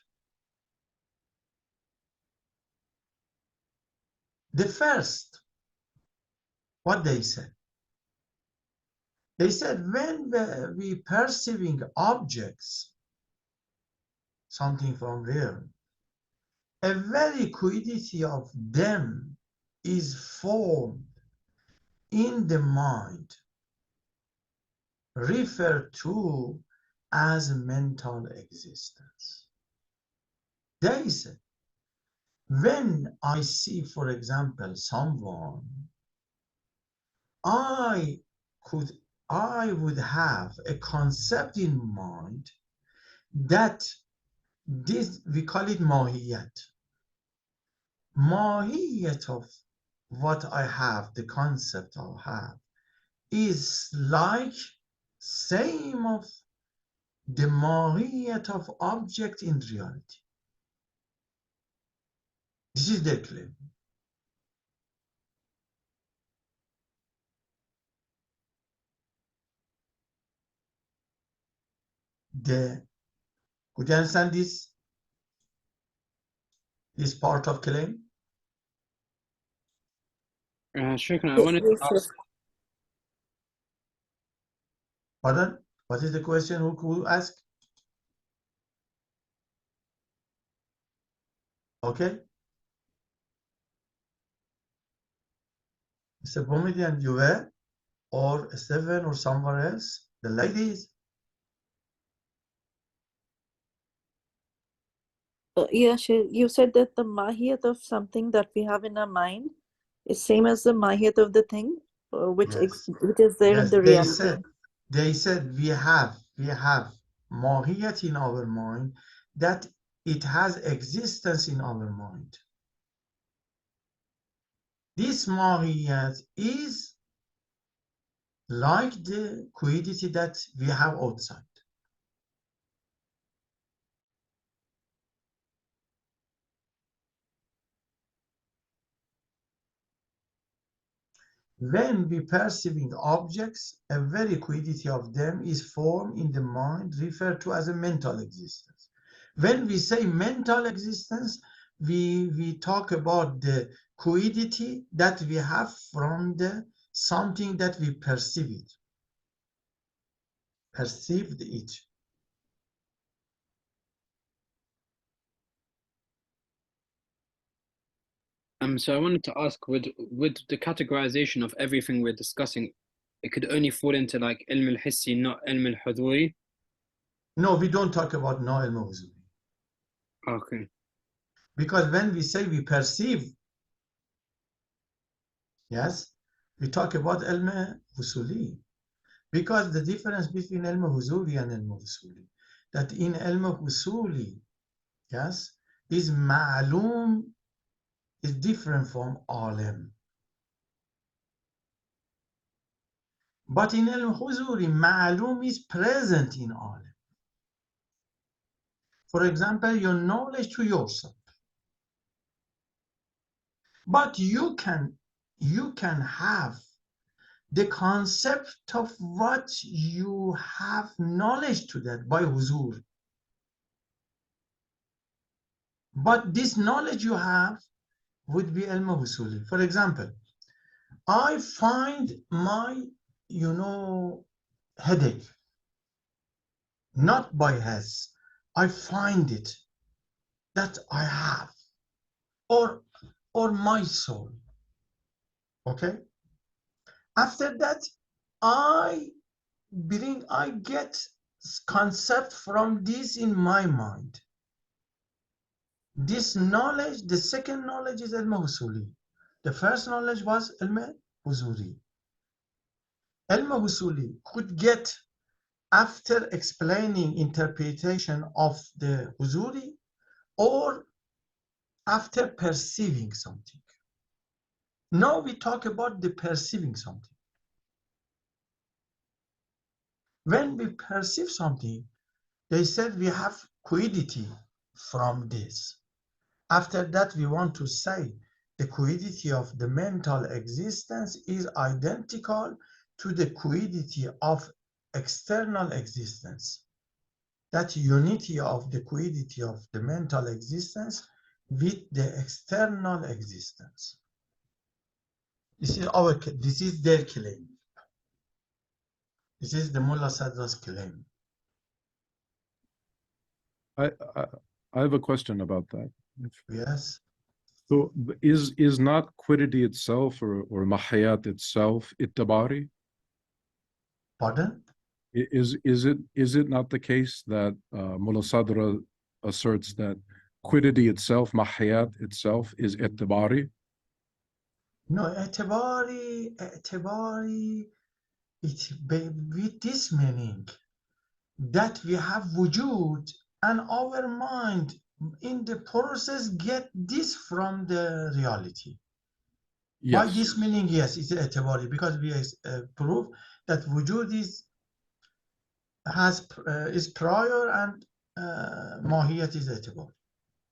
The first, what they said. They said when we perceiving objects, something from real, a very quiddity of them is formed in the mind, referred to as mental existence. They said, when I see, for example, someone, I would have a concept in mind that this, we call it mahiyat. Mahiyat of what I have, the concept I have, is like same of the mahiyat of object in reality. This is their claim. Could you understand this part of claim? Shaykh, I wanted to Yes, ask. Pardon? What is the question? Who asked? Okay. Mr. Mohammadian, you were? Or Stephen or somewhere else? The ladies? Yeah, you said that the mahiyat of something that we have in our mind is same as the mahiyat of the thing, which Yes. which is there in Yes, the reality. they said we have mahiyat in our mind, that it has existence in our mind. This mahiyat is like the quiddity that we have outside. When we perceiving objects, a very quiddity of them is formed in the mind, referred to as a mental existence. When we say mental existence, we talk about the quiddity that we have from the something that we perceived it. So I wanted to ask, with the categorization of everything we're discussing, it could only fall into like ilm al-hissi, not ilm al-huduri? No, we don't talk about no ilm huzuri. Okay. Because when we say we perceive, yes, we talk about ilm husuli. Because the difference between ilm huzuri and ilm husuli, that in ilm husuli, yes, is ma'lum, is different from alim. But in al-huzuri, ma'lum is present in alim. For example, your knowledge to yourself. But you can have the concept of what you have knowledge to that by huzur. But this knowledge you have would be al-husuli. For example, I find my, headache, not by has. I find it that I have, or my soul. Okay. After that, I get concept from this in my mind. This knowledge, the second knowledge is ilm husuli. The first knowledge was ilm huzuri. Ilm husuli could get after explaining interpretation of the huzuri or after perceiving something. Now we talk about the perceiving something. When we perceive something, they said we have quiddity from this. After that, we want to say the quiddity of the mental existence is identical to the quiddity of external existence. That unity of the quiddity of the mental existence with the external existence. This is their claim. This is the Mullah Sadra's claim. I have a question about that. Yes. So is not quiddity itself or mahayat itself ittabari? Pardon? Is it not the case that Mullah Sadra asserts that quiddity itself, mahayat itself, is ittabari? No, etibari, it with this meaning that we have wujud and our mind in the process get this from the reality. Yes. By this meaning, yes, it's etibari, because we prove that wujud is prior and mahiyat is etibari.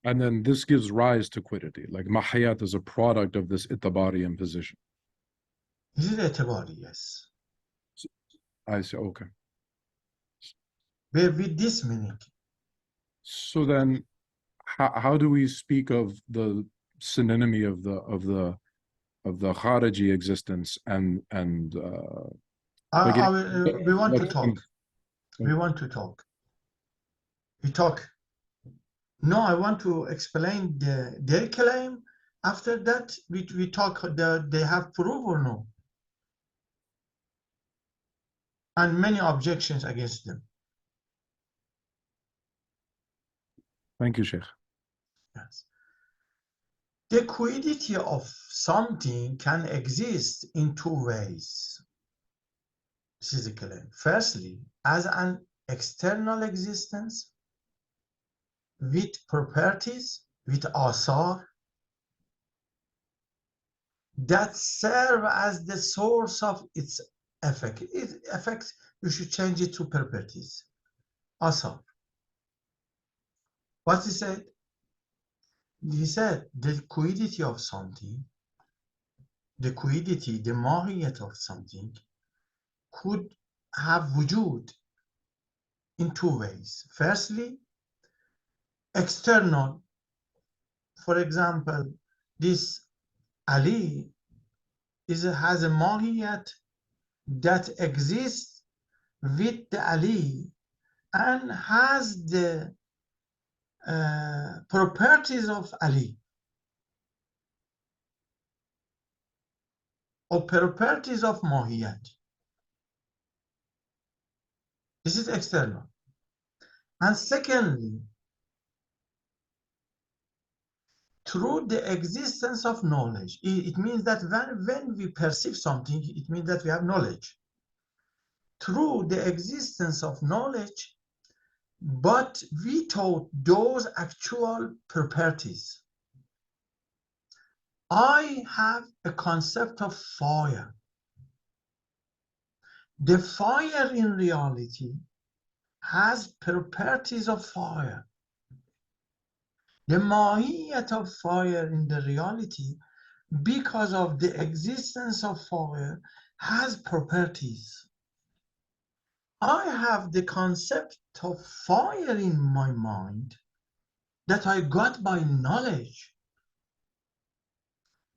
And then this gives rise to quiddity, like mahayat is a product of this ittabari imposition. This is etibari, yes. I see, okay. With this meaning. So then how do we speak of the synonymy of the khariji existence and we want to talk. We want to talk. We talk. No, I want to explain their claim. After that, we talk. They have proof or no? And many objections against them. Thank you, Shaykh. Yes. The quiddity of something can exist in two ways. This is a claim. Firstly, as an external existence with properties, with asar, that serve as the source of its effect. Its effects, you should change it to properties. Asar. What he said? He said the quiddity of something, the quiddity, the mahiyat of something, could have wujud in two ways. Firstly, external. For example, this Ali has a mahiyat that exists with the Ali and has the properties of Ali or properties of mahiyat. This is external. And secondly, through the existence of knowledge, it means that when we perceive something, it means that we have knowledge. Through the existence of knowledge, but without those actual properties. I have a concept of fire. The fire in reality has properties of fire. The mahiyat of fire in the reality, because of the existence of fire, has properties. I have the concept of fire in my mind that I got by knowledge,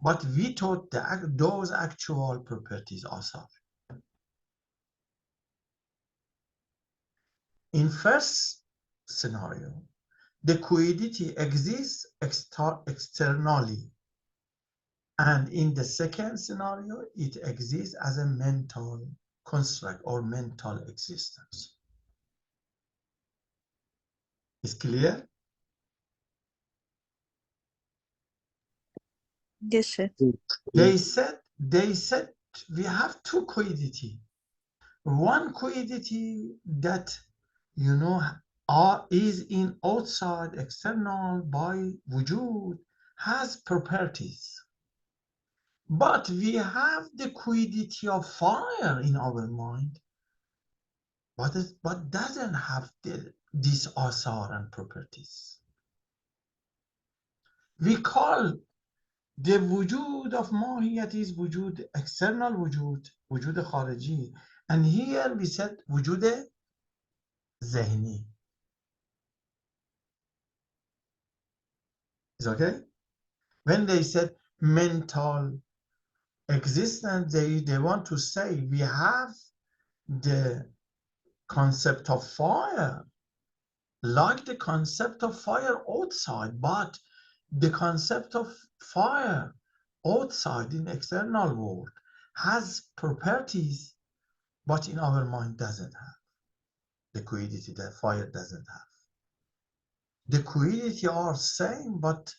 but without those actual properties also. In first scenario, the quiddity exists externally, and in the second scenario, it exists as a mental construct or mental existence. Is clear? Yes, Sheikh. They said we have two quiddity. One quiddity that is in outside, external by wujud, has properties. But we have the quiddity of fire in our mind, but doesn't have these asar and properties. We call the wujud of mahiyat is wujud, external wujud, wujud khariji. And here we said wujud zehni. Is okay? When they said mental existence, they want to say we have the concept of fire, like the concept of fire outside, but the concept of fire outside in external world has properties, but in our mind doesn't have the quiddity that fire doesn't have. The quiddity are same, but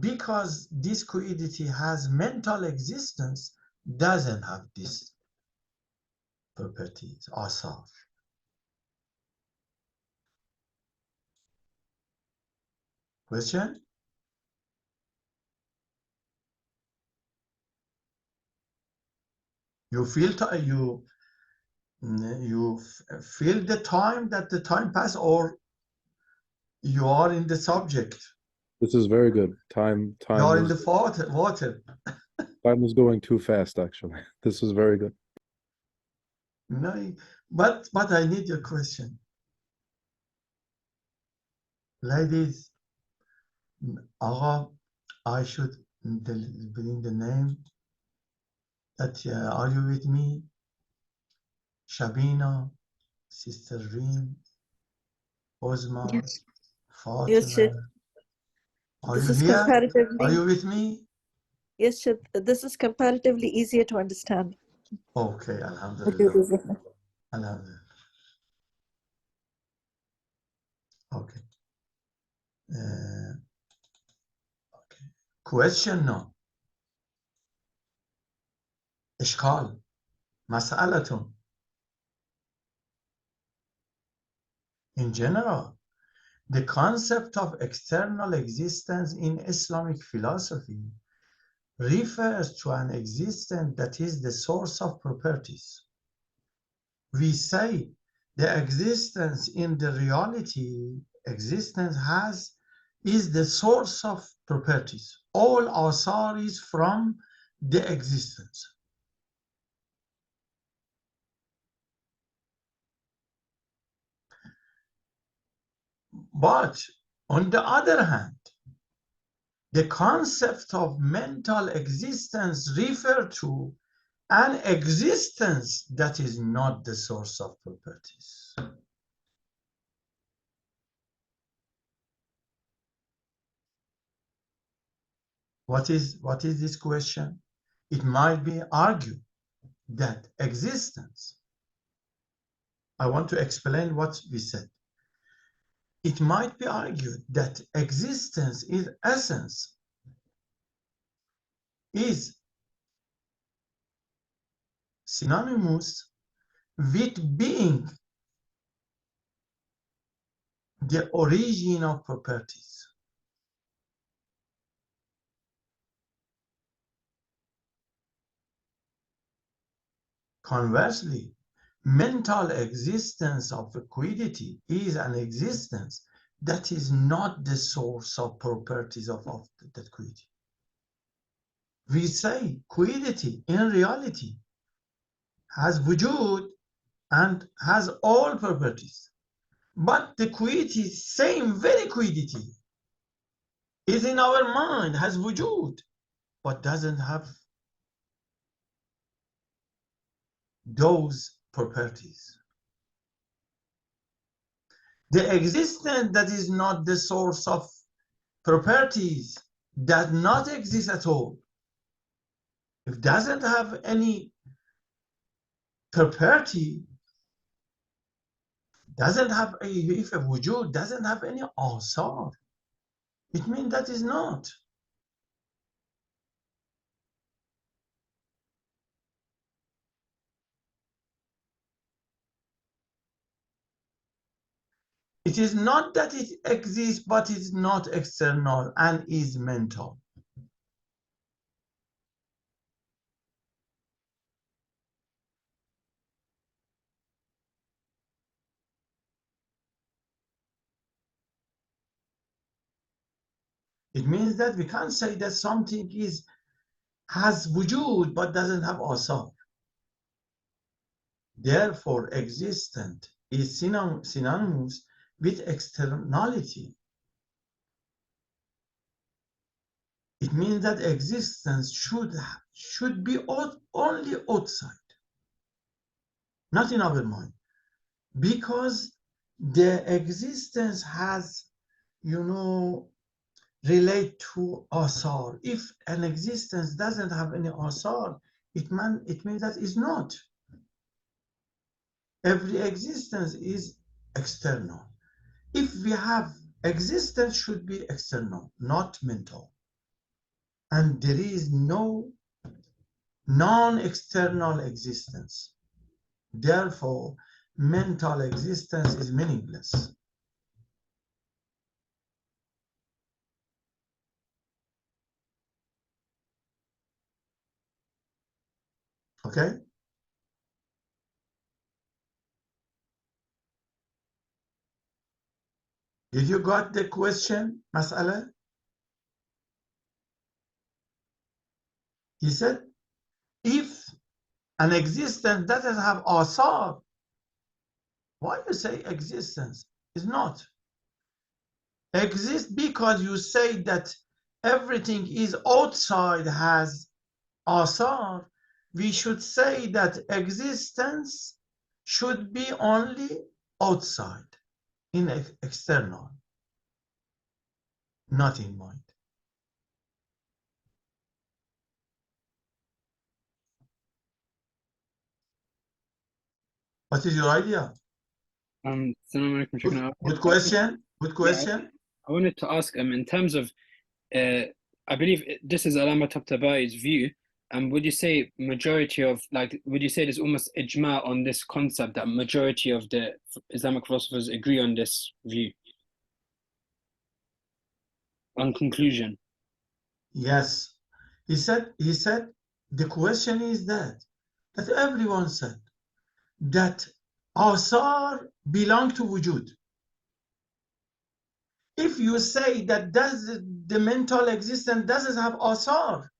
because this quiddity has mental existence, doesn't have these properties asaf. Question? You feel you feel the time that the time pass, or you are in the subject? This is very good. Time You are in is the water. time is going too fast, actually. This is very good. No, but I need your question. Ladies, Agha, I should bring the name. That are you with me? Shabina, Sister Reem, Ozma, Yes, Fatima. Sheikh. Are This you is here? Are comparatively, you with me? yes, Sheikh. This is comparatively easier to understand. Okay, Wujud Alhamdulillah. zehni. Alhamdulillah. Okay. Okay. Question no. إشكال. مسألة. In general, the concept of external existence in Islamic philosophy refers to an existence that is the source of properties. We say the existence in the reality, existence is the source of properties. All asar is from the existence. But on the other hand, The concept of mental existence refers to an existence that is not the source of properties. What is this question? It might be argued that existence, I want to explain what we said. It might be argued that existence is essence, is synonymous with being the origin of properties. Conversely, mental existence of quiddity is an existence that is not the source of properties of that quiddity. We say quiddity in reality has wujud and has all properties. But the quiddity, same very quiddity, is in our mind, has wujud, but doesn't have those properties. The existence that is not the source of properties does not exist at all. If it doesn't have any property, doesn't have a, if a wujud doesn't have any asar, it means that is not. It is not that it exists, but it's not external and is mental. It means that we can't say that something has wujud but doesn't have asar. Therefore, existent is synonymous with externality. It means that existence should be only outside, not in our mind, because the existence has, relate to asar. If an existence doesn't have any asar, it means that it's not. Every existence is external. If we have existence, should be external, not mental. And there is no non-external existence. Therefore, mental existence is meaningless. Okay? Did you got the question, Mas'ala? He said, if an existence doesn't have asar, why you say existence is not? Exist because you say that everything is outside has asar. We should say that existence should be only outside, in external, not in mind. What is your idea? Assalamu alaikum, Shaykh. Good question. Good question. I wanted to ask in terms of, I believe this is Alama Tabtabai's view, and would you say majority of, would you say there's almost ijma on this concept that majority of the Islamic philosophers agree on this view? On conclusion. Yes. He said the question is that everyone said that asar belong to wujud. If you say that the mental existence doesn't have asar,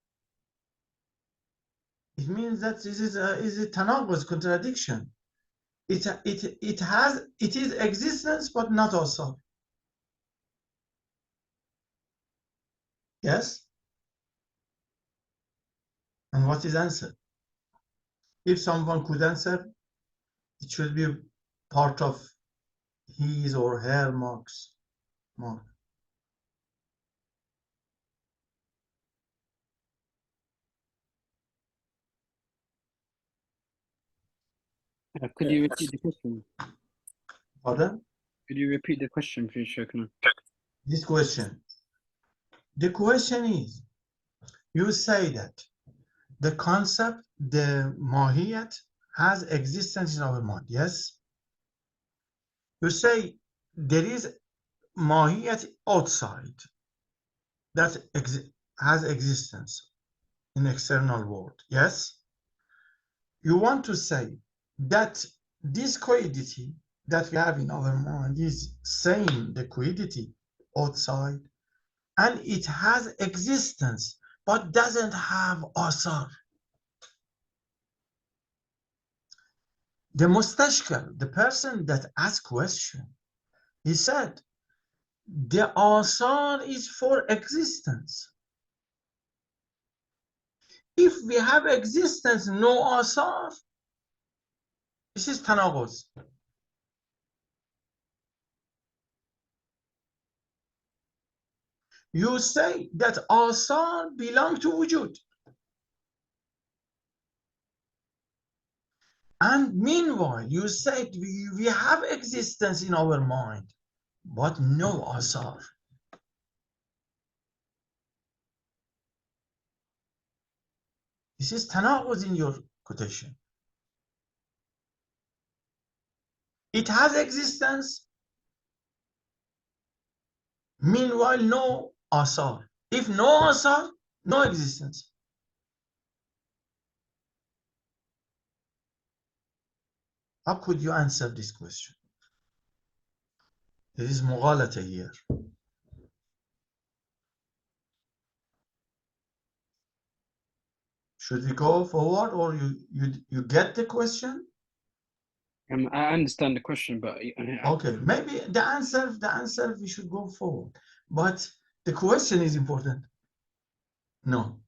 it means that this is a tanaquz, contradiction. It is existence but not asar. Yes? And what is answer? If someone could answer, it should be part of his or her marks. Mark. Could you repeat the question? Pardon? Could you repeat the question, please, Shaykh? This question. The question is, you say that the concept, the mahiyat, has existence in our mind, yes? You say there is mahiyat outside that has existence in external world, yes? You want to say that this quiddity that we have in our mind is same the quiddity outside, and it has existence but doesn't have asar. The mustashkal, the person that asked question, he said the asar is for existence. If we have existence, no asar, this is tanaquz. You say that asar belong to wujud. And meanwhile, you said we have existence in our mind, but no asar. This is tanaquz in your quotation. It has existence, meanwhile no asar. If no asar, no existence. How could you answer this question? There is mughalata here. Should we go forward, or you get the question? I understand the question, but Okay, maybe the answer we should go forward, but the question is important. No.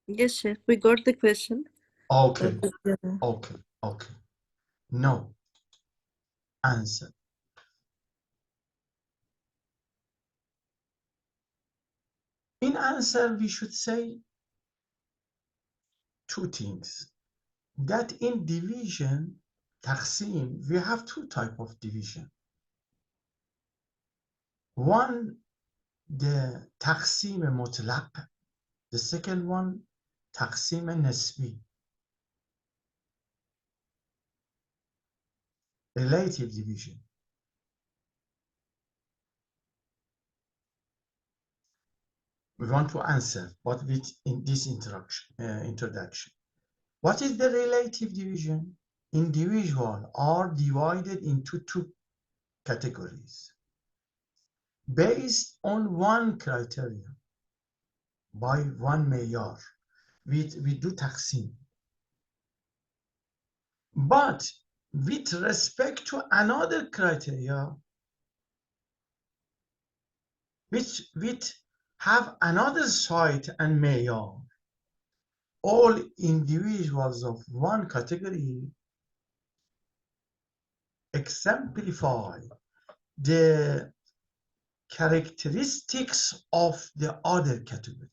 Yes, Sheikh, we got the question. Okay. Yeah. Okay. Okay. No. Answer. In answer, we should say two things. That in division, taqsim, we have two types of division. One, the taqsim mutlaq. The second one, taqsim nisbi. Relative division. We want to answer, but with in this introduction. What is the relative division? Individuals are divided into two categories based on one criteria, by one meyar. We do taqsim. But with respect to another criteria, which have another site and meyar, all individuals of one category exemplify the characteristics of the other category.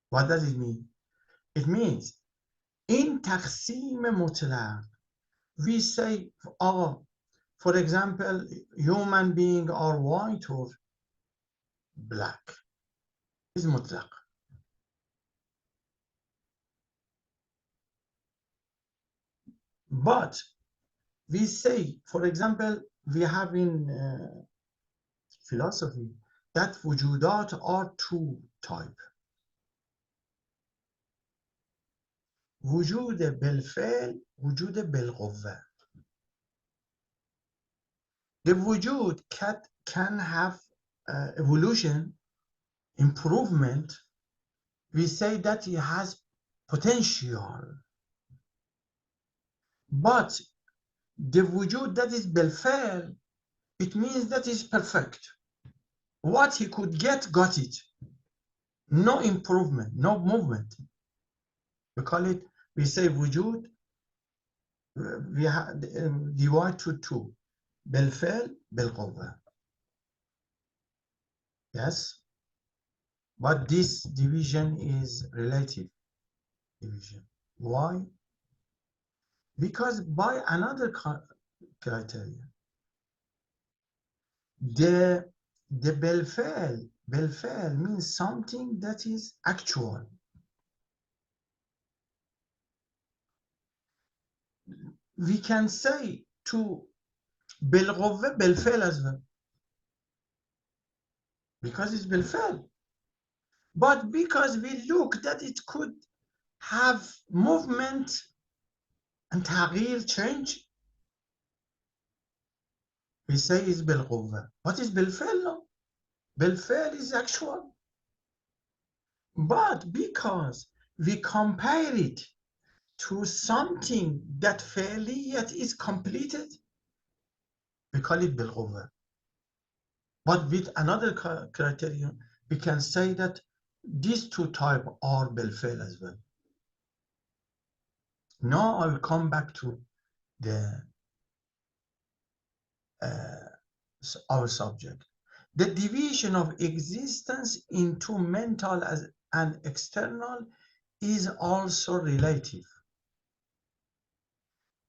What does it mean? It means in taqsim mutlaq, we say, for example, human beings are white or black. Is mutlaq. But we say, for example, we have in philosophy that wujudat are two types. وجود بالفعل، وجود بالقوة. The wujud can have evolution, improvement. We say that it has potential. But the wujud that is بالفعل, it means that is perfect. What he could get, got it. No improvement, no movement. We call it, we say wujud, we divide to two. بالفعل, بالقوة. Yes? But this division is relative division. Why? Because by another criteria, the بالفعل means something that is actual. We can say to بالقوة بالفعل as well, because it's بالفعل. But because we look that it could have movement and تغيير, change, we say it's بالقوة. What is بالفعل? No. بالفعل is actual. But because we compare it to something that فعلية is completed, we call it بالقوة. But with another criterion, we can say that these two types are بالفعل as well. Now I will come back to the our subject. The division of existence into mental and external is also relative.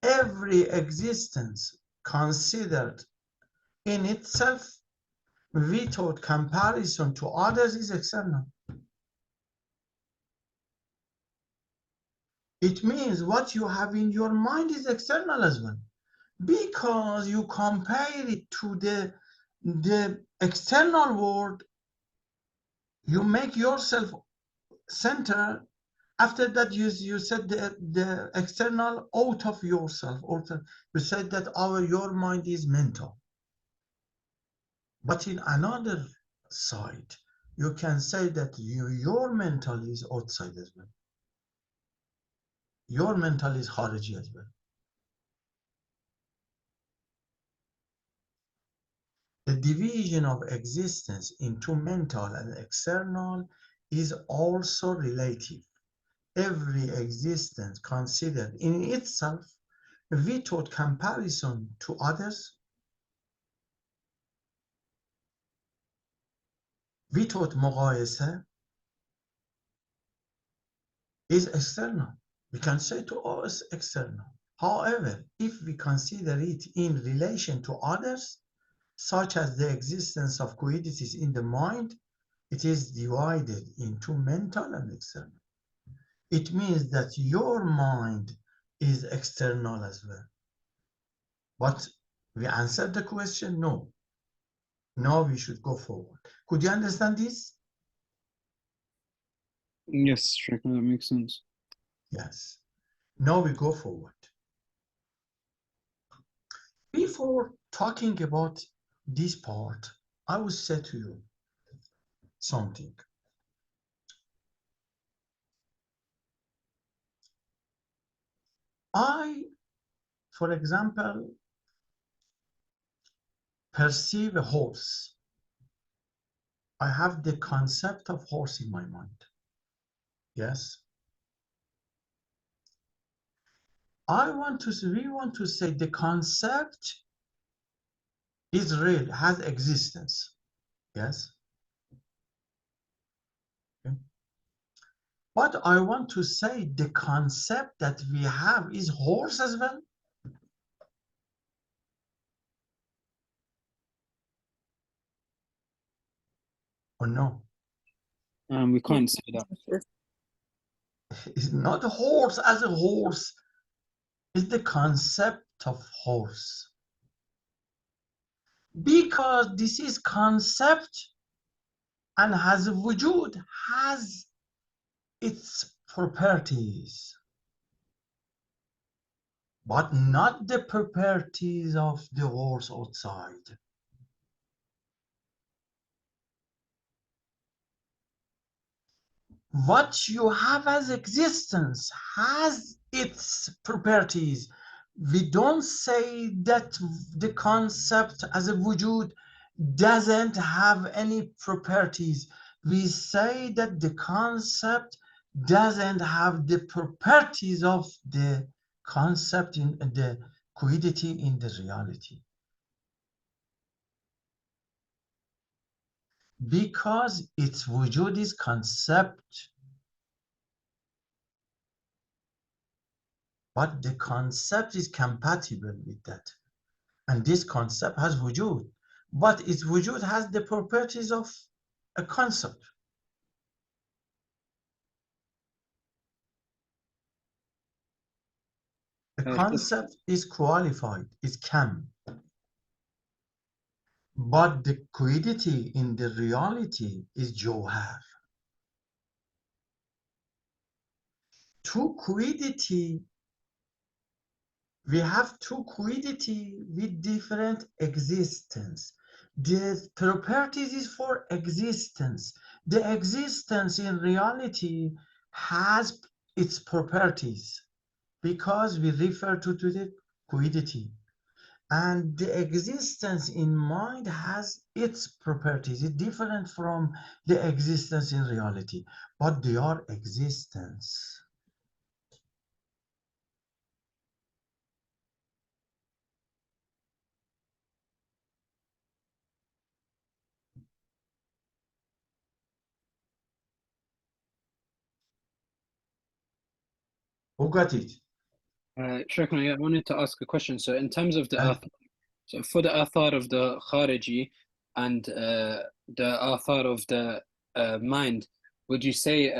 Every existence considered in itself without comparison to others is external. It means what you have in your mind is external as well, because you compare it to the external world. You make yourself center. After that, you said the external out of yourself. Also, you said that your mind is mental. But in another side, you can say that your mental is outside as well. Your mental is khariji as well. The division of existence into mental and external is also relative. Every existence considered in itself without comparison to others, without مقایسه, is external. We can say to us external. However, if we consider it in relation to others, such as the existence of qualities in the mind, it is divided into mental and external. It means that your mind is external as well. But we answered the question, no. Now we should go forward. Could you understand this? Yes, Shaykh, that makes sense. Yes. Now we go forward. Before talking about this part, I will say to you something. I, for example, perceive a horse. I have the concept of horse in my mind. Yes. We want to say the concept is real, has existence. Yes. Okay. But I want to say the concept that we have is horse as well. Or no? We can't say that. It's not a horse as a horse. It's the concept of horse. Because this is concept and has a wujud, has its properties, but not the properties of the horse outside. What you have as existence has its properties, We don't say that the concept as a wujud doesn't have any properties. We say that the concept doesn't have the properties of the concept in the quiddity in the reality. Because its wujud is concept, but the concept is compatible with that. And this concept has wujud, but its wujud has the properties of a concept. A concept is qualified, is kam. But the quiddity in the reality is Johar. Two quiddity, we have two quiddity with different existence. The properties is for existence. The existence in reality has its properties because we refer to the quiddity. And the existence in mind has its properties. It's different from the existence in reality, but they are existence. Who got it? Shaykh, I wanted to ask a question. So in terms of the so for the athar of the khariji and the athar of the mind, would you say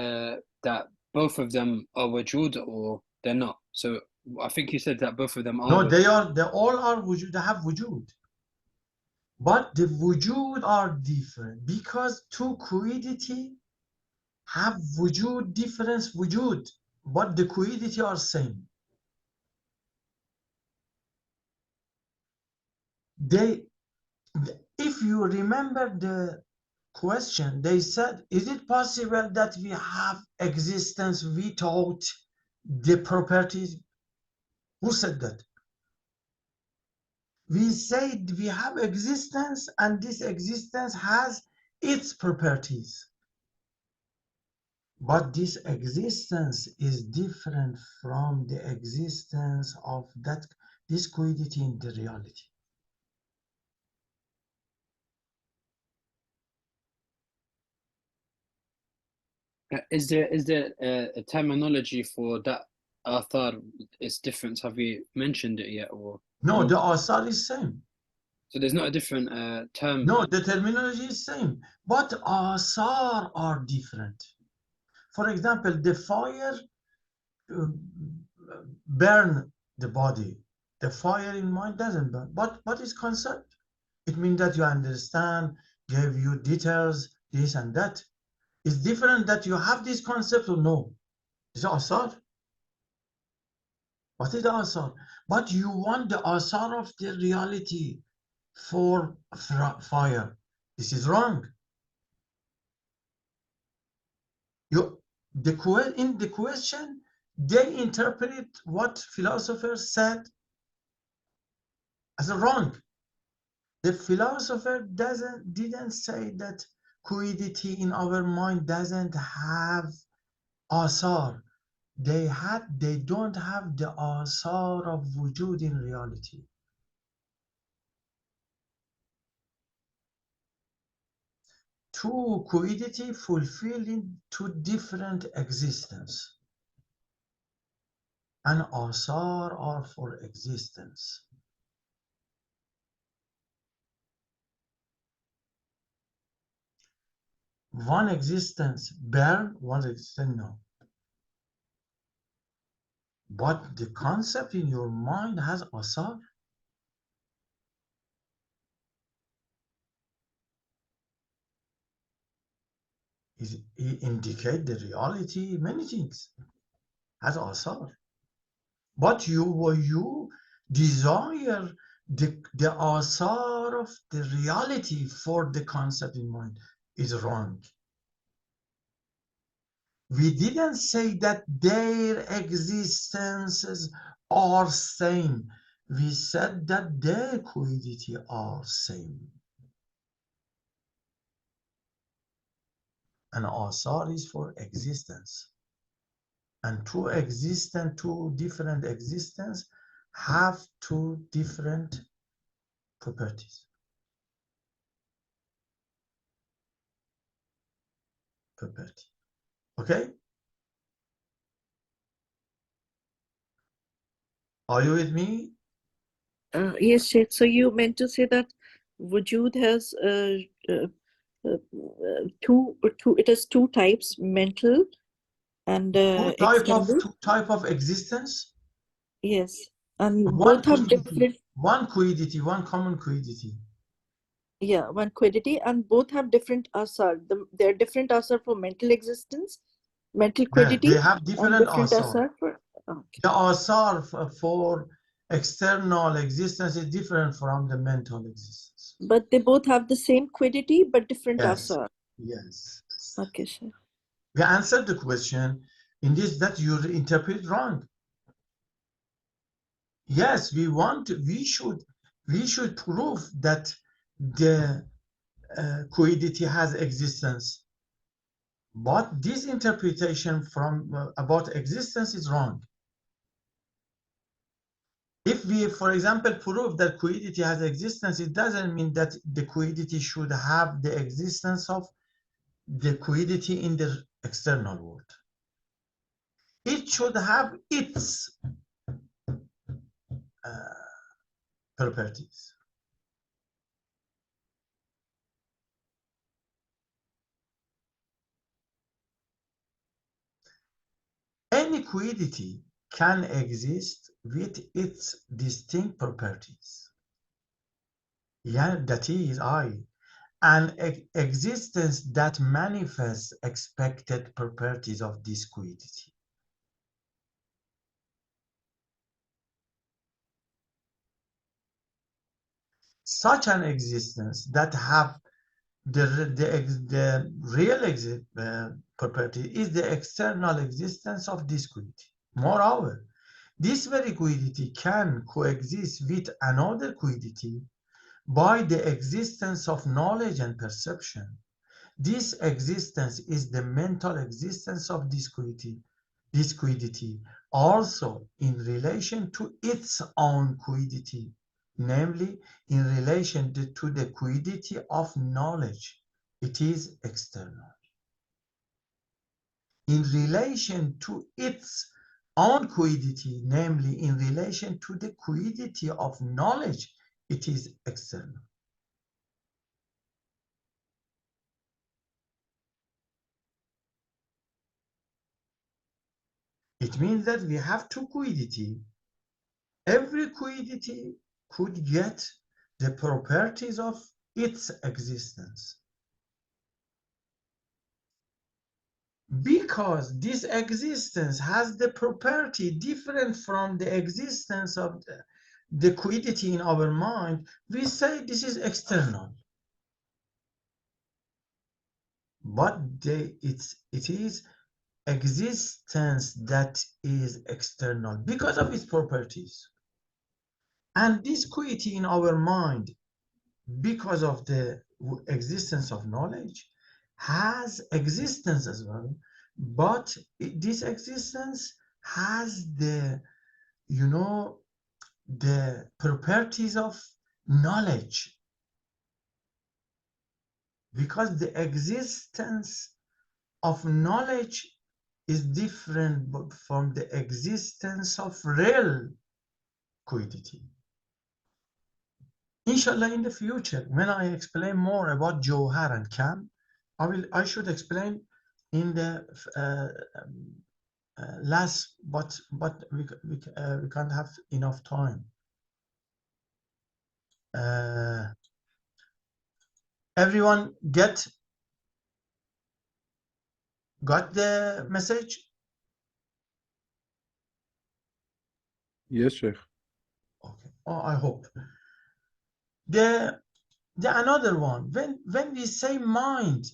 that both of them are wujud or they're not? So I think you said that both of them are. No, they all are wujud, they have wujud. But the wujud are different because two quiddity have wujud, difference wujud, but the quiddity are same. If you remember the question, they said, is it possible that we have existence without the properties? Who said that? We said we have existence and this existence has its properties. But this existence is different from the existence of this quiddity in the reality. Is there a terminology for that athar? It's different. Have we mentioned it yet, or no? The asar is same. So there's not a different term. No, the terminology is same, but asar are different. For example, the fire burn the body. The fire in mind doesn't burn. But what is concept? It means that you understand, gave you details, this and that. It's different that you have this concept or no. It's asar. What is the asar? But you want the asar of the reality for fire. This is wrong. In the question, they interpret what philosophers said as a wrong. The philosopher didn't say that quiddity in our mind doesn't have asar. They don't have the asar of wujud in reality. Two quiddity fulfilling two different existence. And asar are for existence. One existence burn, one existence no. But the concept in your mind has asar. It indicates the reality, many things has asar. But you desire the asar of the reality for the concept in mind is wrong. We didn't say that their existences are same. We said that their quiddity are same. And asar is for existence. And two different existence have two different properties. Okay? Are you with me? Yes, Sheikh. So you meant to say that wujud has it has two types, mental and external. Two type of existence? Yes. And One both have quiddity, different, one quiddity, one common quiddity. yeah, one quiddity, and both have different asar. They're different asar for mental existence, mental Yes, quiddity, they have and different different asar. asar for. Okay. The asar for external existence is different from the mental existence. But they both have the same quiddity, but different Yes. asar. Yes. Okay, sure. We answered the question in this that you interpret wrong. Yes, we should prove that the quiddity has existence. But this interpretation from about existence is wrong. If we, for example, prove that quiddity has existence, it doesn't mean that the quiddity should have the existence of the quiddity in the external world. It should have its properties. Any quiddity can exist with its distinct properties. Yeah, that is an existence that manifests expected properties of this quiddity. Such an existence that have the real property is the external existence of this quiddity. Moreover, this very quiddity can coexist with another quiddity by the existence of knowledge and perception. This existence is the mental existence of this quiddity, also in relation to its own quiddity, namely in relation to the quiddity of knowledge. It is external. In relation to its own quiddity, namely in relation to the quiddity of knowledge, it is external. It means that we have two quiddity. Every quiddity could get the properties of its existence. Because this existence has the property different from the existence of the quiddity in our mind, we say this is external. But it is existence that is external because of its properties. And this quiddity in our mind, because of the existence of knowledge, has existence as well, but this existence has the properties of knowledge, because the existence of knowledge is different from the existence of real quiddity. Inshallah, in the future, when I explain more about Johar and Kam, I should explain in the last, but we can't have enough time. Everyone got the message? Yes, Sheikh. Okay. Oh, I hope. The another one, when we say mind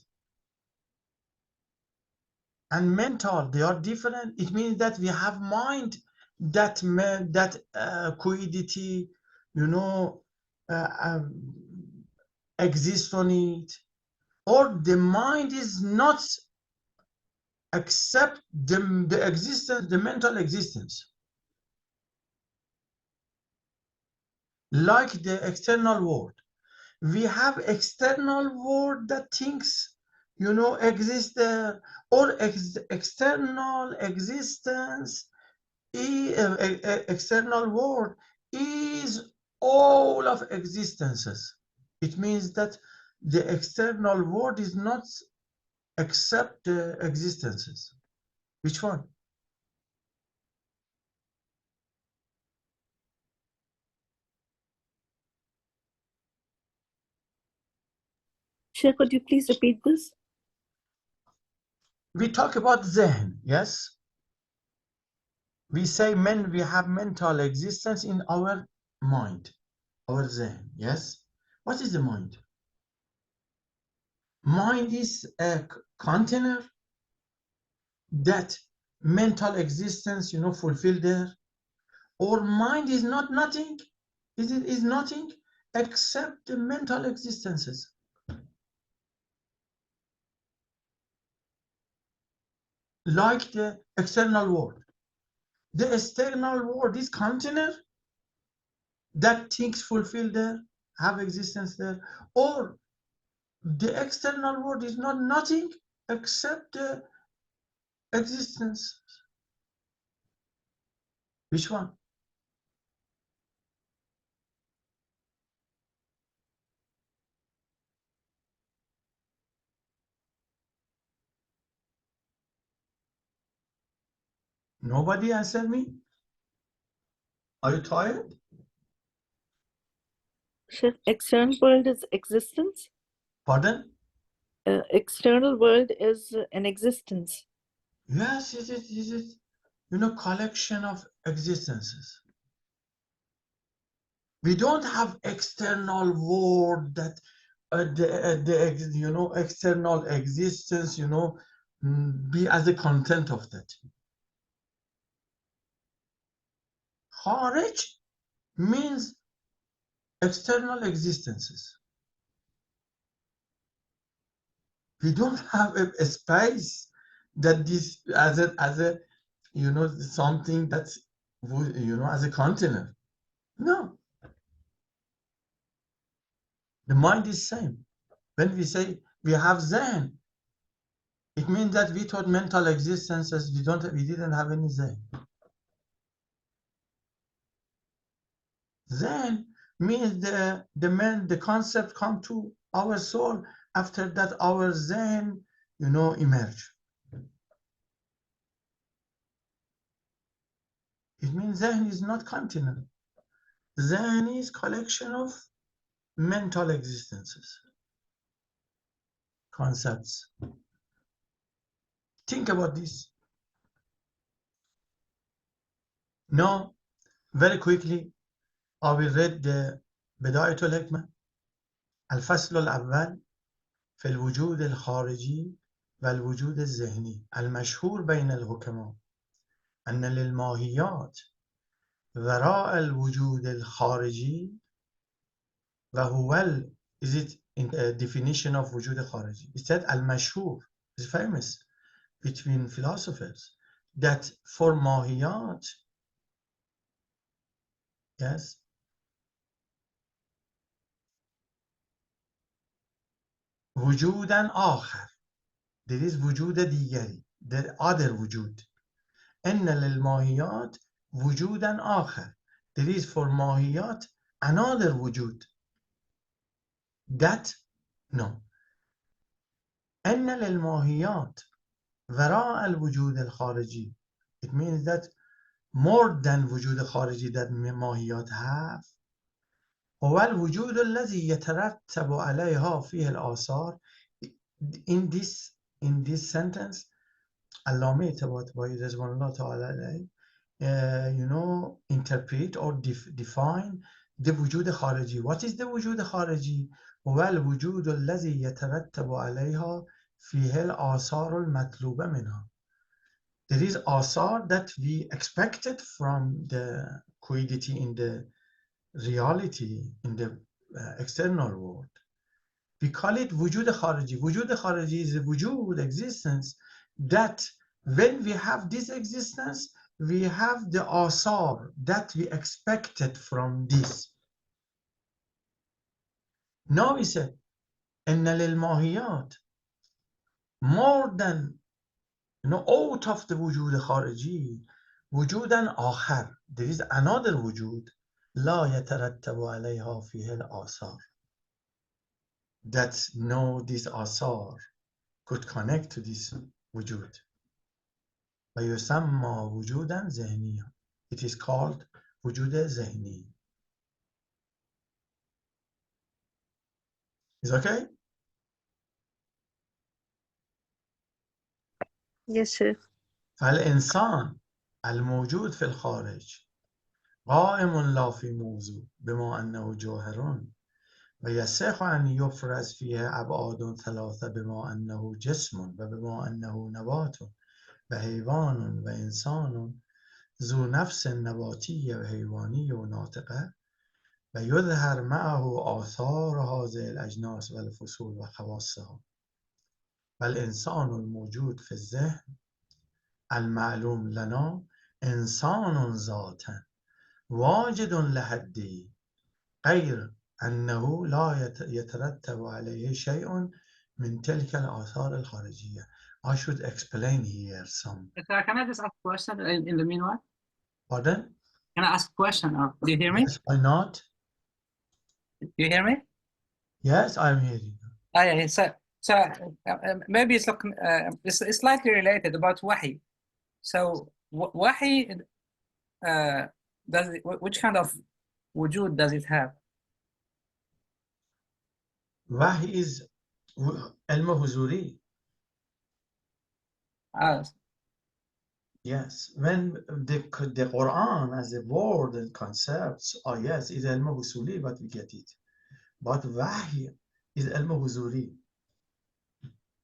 and mental, they are different. It means that we have mind that quiddity, you know, exists on it, or the mind is not accept the existence, the mental existence, like the external world. We have external world that thinks, you know, exists there, or external existence, external world is all of existences. It means that the external world is not except the existences. Which one? Shaykh, could you please repeat this? We talk about zehn, yes? We say we have mental existence in our mind, our zehn, yes? What is the mind? Mind is a container that mental existence, you know, fulfill there. Or mind is not nothing, is nothing except the mental existences. Like the external world. The external world is container that things fulfill there, have existence there, or the external world is not nothing except the existence. Which one? Nobody answered me? Are you tired? Shaykh, external world is existence. Pardon? External world is an existence. Yes, it is, you know, collection of existences. We don't have external world that the you know, external existence, you know, be as a content of that. Kharij means external existences. We don't have a space that this as a you know, something that's, you know, as a container. No, the mind is same. When we say we have Zen, it means that we thought mental existences, we didn't have any Zen. Zen means the concept come to our soul. After that, our Zen, you know, emerge. It means Zen is not continent. Zen is collection of mental existences, concepts. Think about this. Now, very quickly, I will read the بداية الحكمة الفصل الأول في الوجود الخارجي والوجود الذهني المشهور بين الحكماء أن للماهيات وراء الوجود الخارجي وهو is it in a definition of وجود خارجي? It said المشهور is famous between philosophers that for mahiyat, yes, وجودا آخر, there is وجود دیگری, the other وجود. إن للماهيات وجودا آخر, there is for ماهيات another وجود. That, no. إن للماهيات وراء الوجود الخارجي, it means that more than وجود خارجي that ماهيات have, هو الوجود الذي يترتب عليها فيه الآثار. In this sentence, علامه طباطبایی رضوان الله تعالی علیه, you know, interpret or define the وجود خارجی. What is the وجود خارجی? هو الوجود الذي يترتب عليها فيه الآثار المطلوبة منها. There is asar that we expected from the quiddity in the reality, in the external world. We call it wujud khariji. Wujud khariji is a wujud, existence, that when we have this existence, we have the asar that we expected from this. Now we say, inna lil mahiyat, more than, out of the wujud khariji, wujudan akhar, there is another wujud, la yatarattabu alayha fihi al-asar, that this asar could connect to this wujud. ويسمى وجودا ذهنيا. It is called وجود ذهني. Is okay? Yes, Shaykh. فالإنسان الموجود في الخارج قائم لا في موضوع بما أنه جوهر ويصح أن يفرز فيه أبعاد ثلاثة بما أنه جسم وبما أنه نبات وحيوان وإنسان ذو نفس نباتية وحيوانية وناطقة ويظهر معه آثار هذه الأجناس والفصول وخواصها. والإنسان الموجود في الذهن المعلوم لنا إنسان ذاتا واجد لحده غير أنه لا يترتب عليه شيء من تلك الآثار الخارجية. I should explain here some. Can I just ask a question in the meanwhile? Pardon? Can I ask a question? Do you hear me? Yes, why not? Do you hear me? Yes, I'm hearing you. Oh, yeah. So maybe it's slightly related about wahi. So wahi, which kind of wujud does it have? Wahi is ilm huzuri. Yes, when the Quran as a word and concepts, yes, is ilm husuli, but we get it. But wahi is ilm huzuri.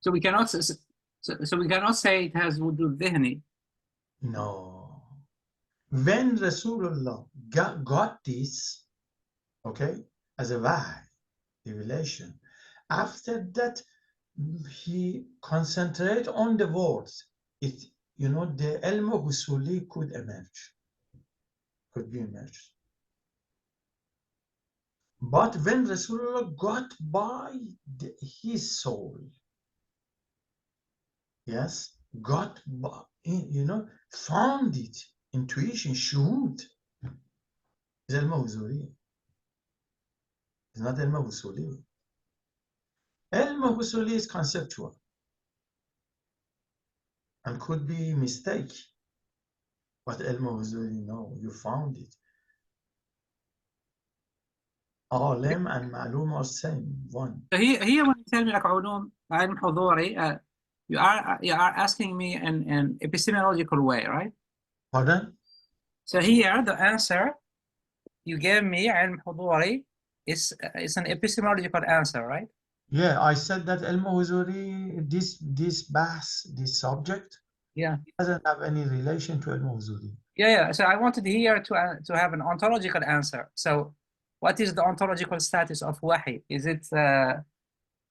So we cannot say it has wujud dhihni. No. When Rasulullah got this, okay, as a wahi, revelation, after that he concentrated on the words. The ilm husuli could be emerged. But when Rasulullah got by his soul, yes, got by, found it, intuition, shuhud, is ilm huzuri. It's not ilm husuli. Ilm husuli is conceptual and could be mistake. But ilm huzuli, no, you found it. Alim and ma'lum are same, one. So here when you tell me like علوم علم حضوري, you are asking me in an epistemological way, right? Pardon? So here the answer you gave me علم حضوري is an epistemological answer, right? Yeah, I said that ilm huzuri, this bahs, this subject, Yeah. doesn't have any relation to ilm huzuri. Yeah. So I wanted here to have an ontological answer. So what is the ontological status of wahi? Is it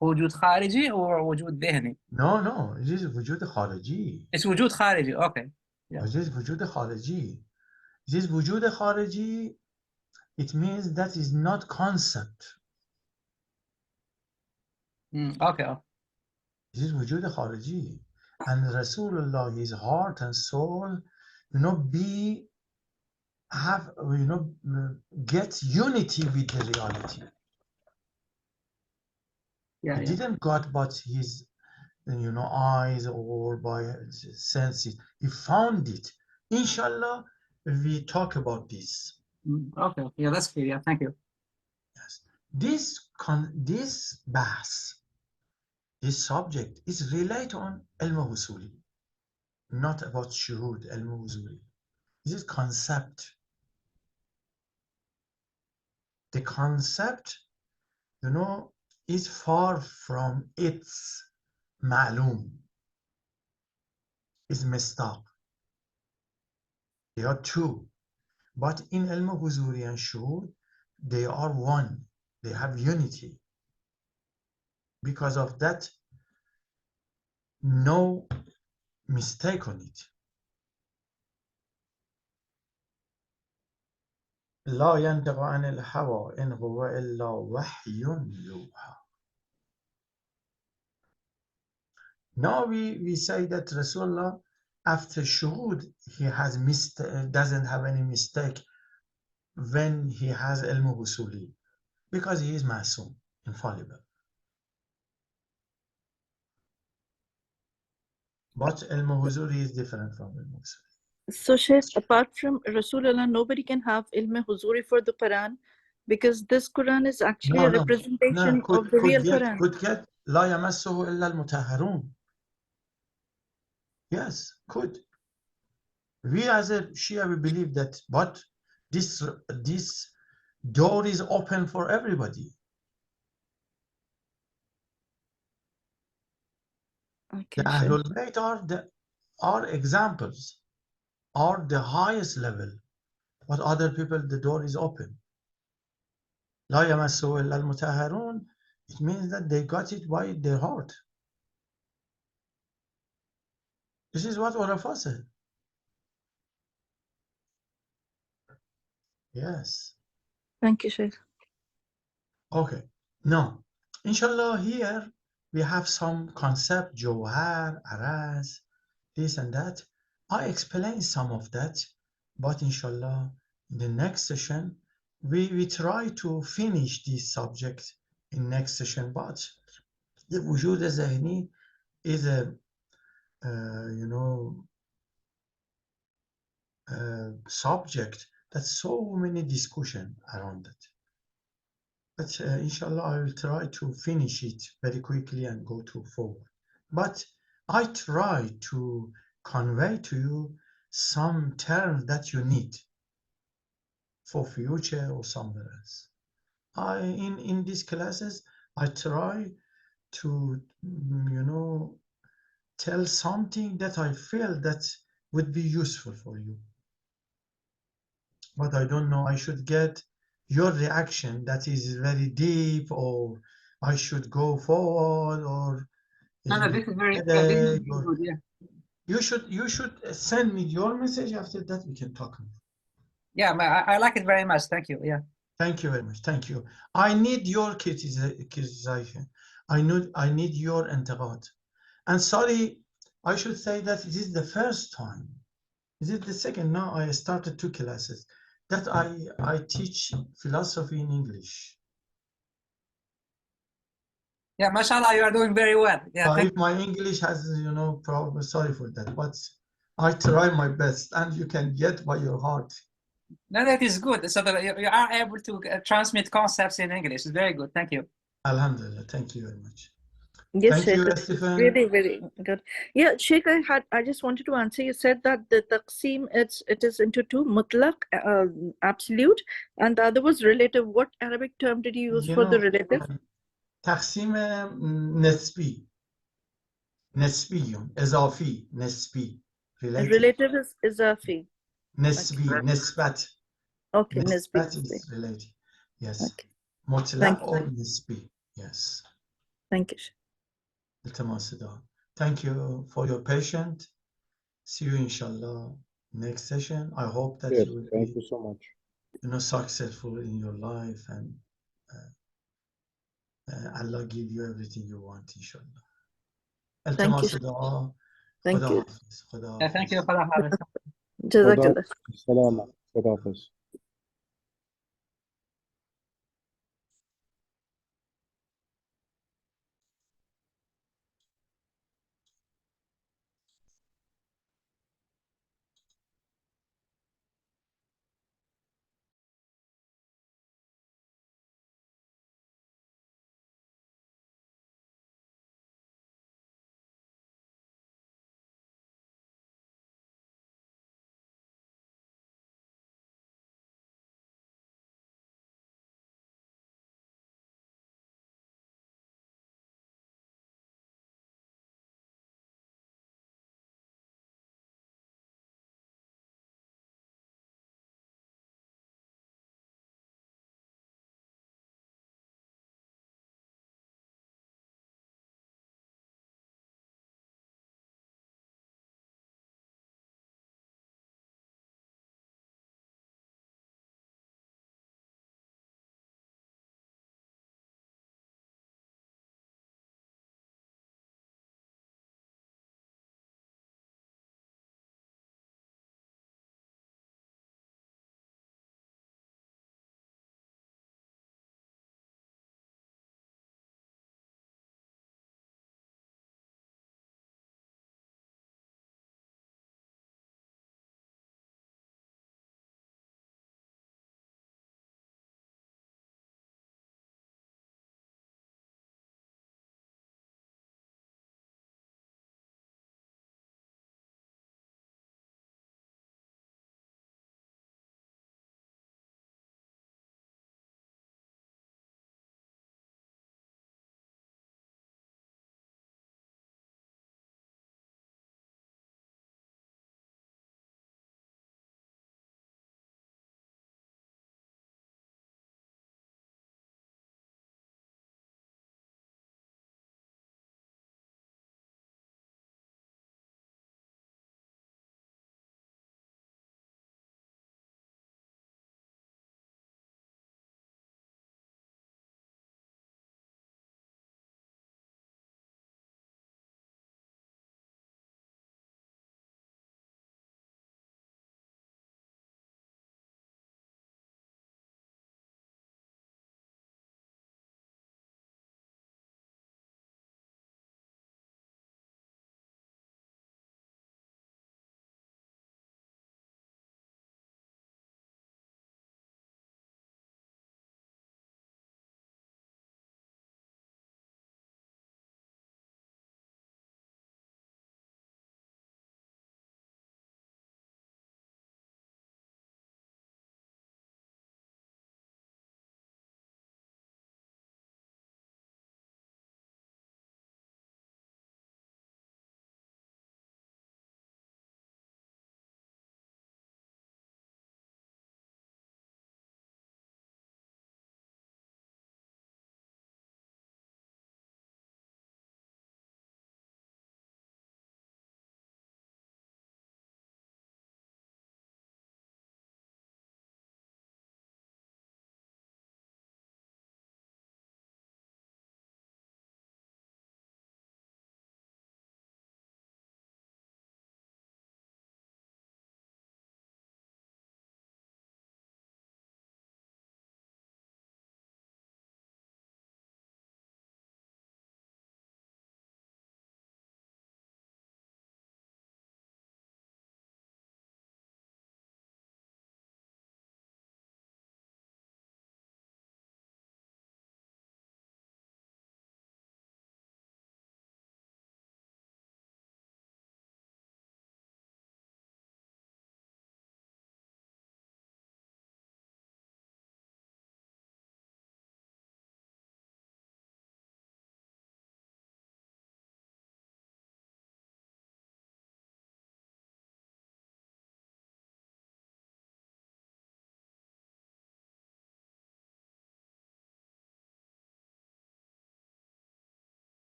wujud khariji or wujud dhihni? No, it is wujud khariji. It's wujud khariji, okay. Yeah. It is wujud khariji. This wujud khariji, it means that is not concept. Okay. This is wujud khariji. And Rasulullah, his heart and soul, get unity with the reality. Yeah. He didn't got but his eyes or by senses. He found it. Inshallah, we talk about this. Okay. Yeah, that's clear. Yeah, thank you. Yes. This bahs, this subject is related on ilm husuli, not about shuhud, ilm husuli. This is concept. The concept, is far from its ma'lum, is mistaq. They are two. But in Ilm Huzuri and Shuhud, they are one. They have unity. Because of that, no mistake on it. لا ينطق عن الهوى إن هو إلا وحي يوحى. Now we say that Rasulullah, after shuhud, he has doesn't have any mistake when he has ilm husuli, because he is masum, infallible. But ilm husuli is different from ilm husuli. So, Shaykh, apart from Rasulullah, nobody can have ilm huzuri for the Quran, because this Quran is actually a representation of the real Quran. Could get لا يمسه إلا المطهرون. Yes, could. We as a Shia, we believe that, but this door is open for everybody. Okay, The Ahlul Bayt are examples, are the highest level, but other people, the door is open. لا يمسه إلا المطهرون, it means that they got it by their heart. This is what Urafah said. Yes. Thank you, Shaykh. Okay. Now, inshallah, here we have some concept, Johar, Araz, this and that. I explained some of that, but inshallah, in the next session, we try to finish this subject in next session. But the wujud zahni is a, subject that's so many discussion around it. But inshallah, I will try to finish it very quickly and go to forward. But I try to convey to you some terms that you need for future or somewhere else. In these classes, I try to, tell something that I feel that would be useful for you. But I don't know, I should get your reaction that is very deep, or I should go forward, or No, this is very good. Yeah. You should send me your message. After that, we can talk. Yeah, I like it very much. Thank you. Yeah. Thank you very much. Thank you. I need your criticism. I need your intiqad. And sorry, I should say that it is the first time. Is it the second? Now I started 2 classes that I teach philosophy in English. Yeah, mashallah, you are doing very well. Yeah, If my English has, problems, sorry for that, but I try my best, and you can get by your heart. No, that is good. So that you are able to transmit concepts in English. It's very good. Thank you. Alhamdulillah. Thank you very much. Yes, Thank Shaykh, you, it's Stephen. really, very good. Yeah, Shaykh, I just wanted to answer. You said that the taqsim, it is into 2, mutlaq, absolute, and the other was relative. What Arabic term did you use for the relative? تقسیم نسبی اضافی نسبی Relative is izafi. نسبی نسبت Okay, نسبت nisbi. is relative. Yes. Okay. مطلق or نسبی. Yes. Thank you. التماس دعا. Thank you for your patience. See you inshallah next session. I hope that you will Thank be you so much. successful in your life, and Allah give you everything you want inshallah. التماس دعا. Thank خدا you. حافظ. خدا Thank you حافظ. for the Jazakallah. Salama. Khudafis.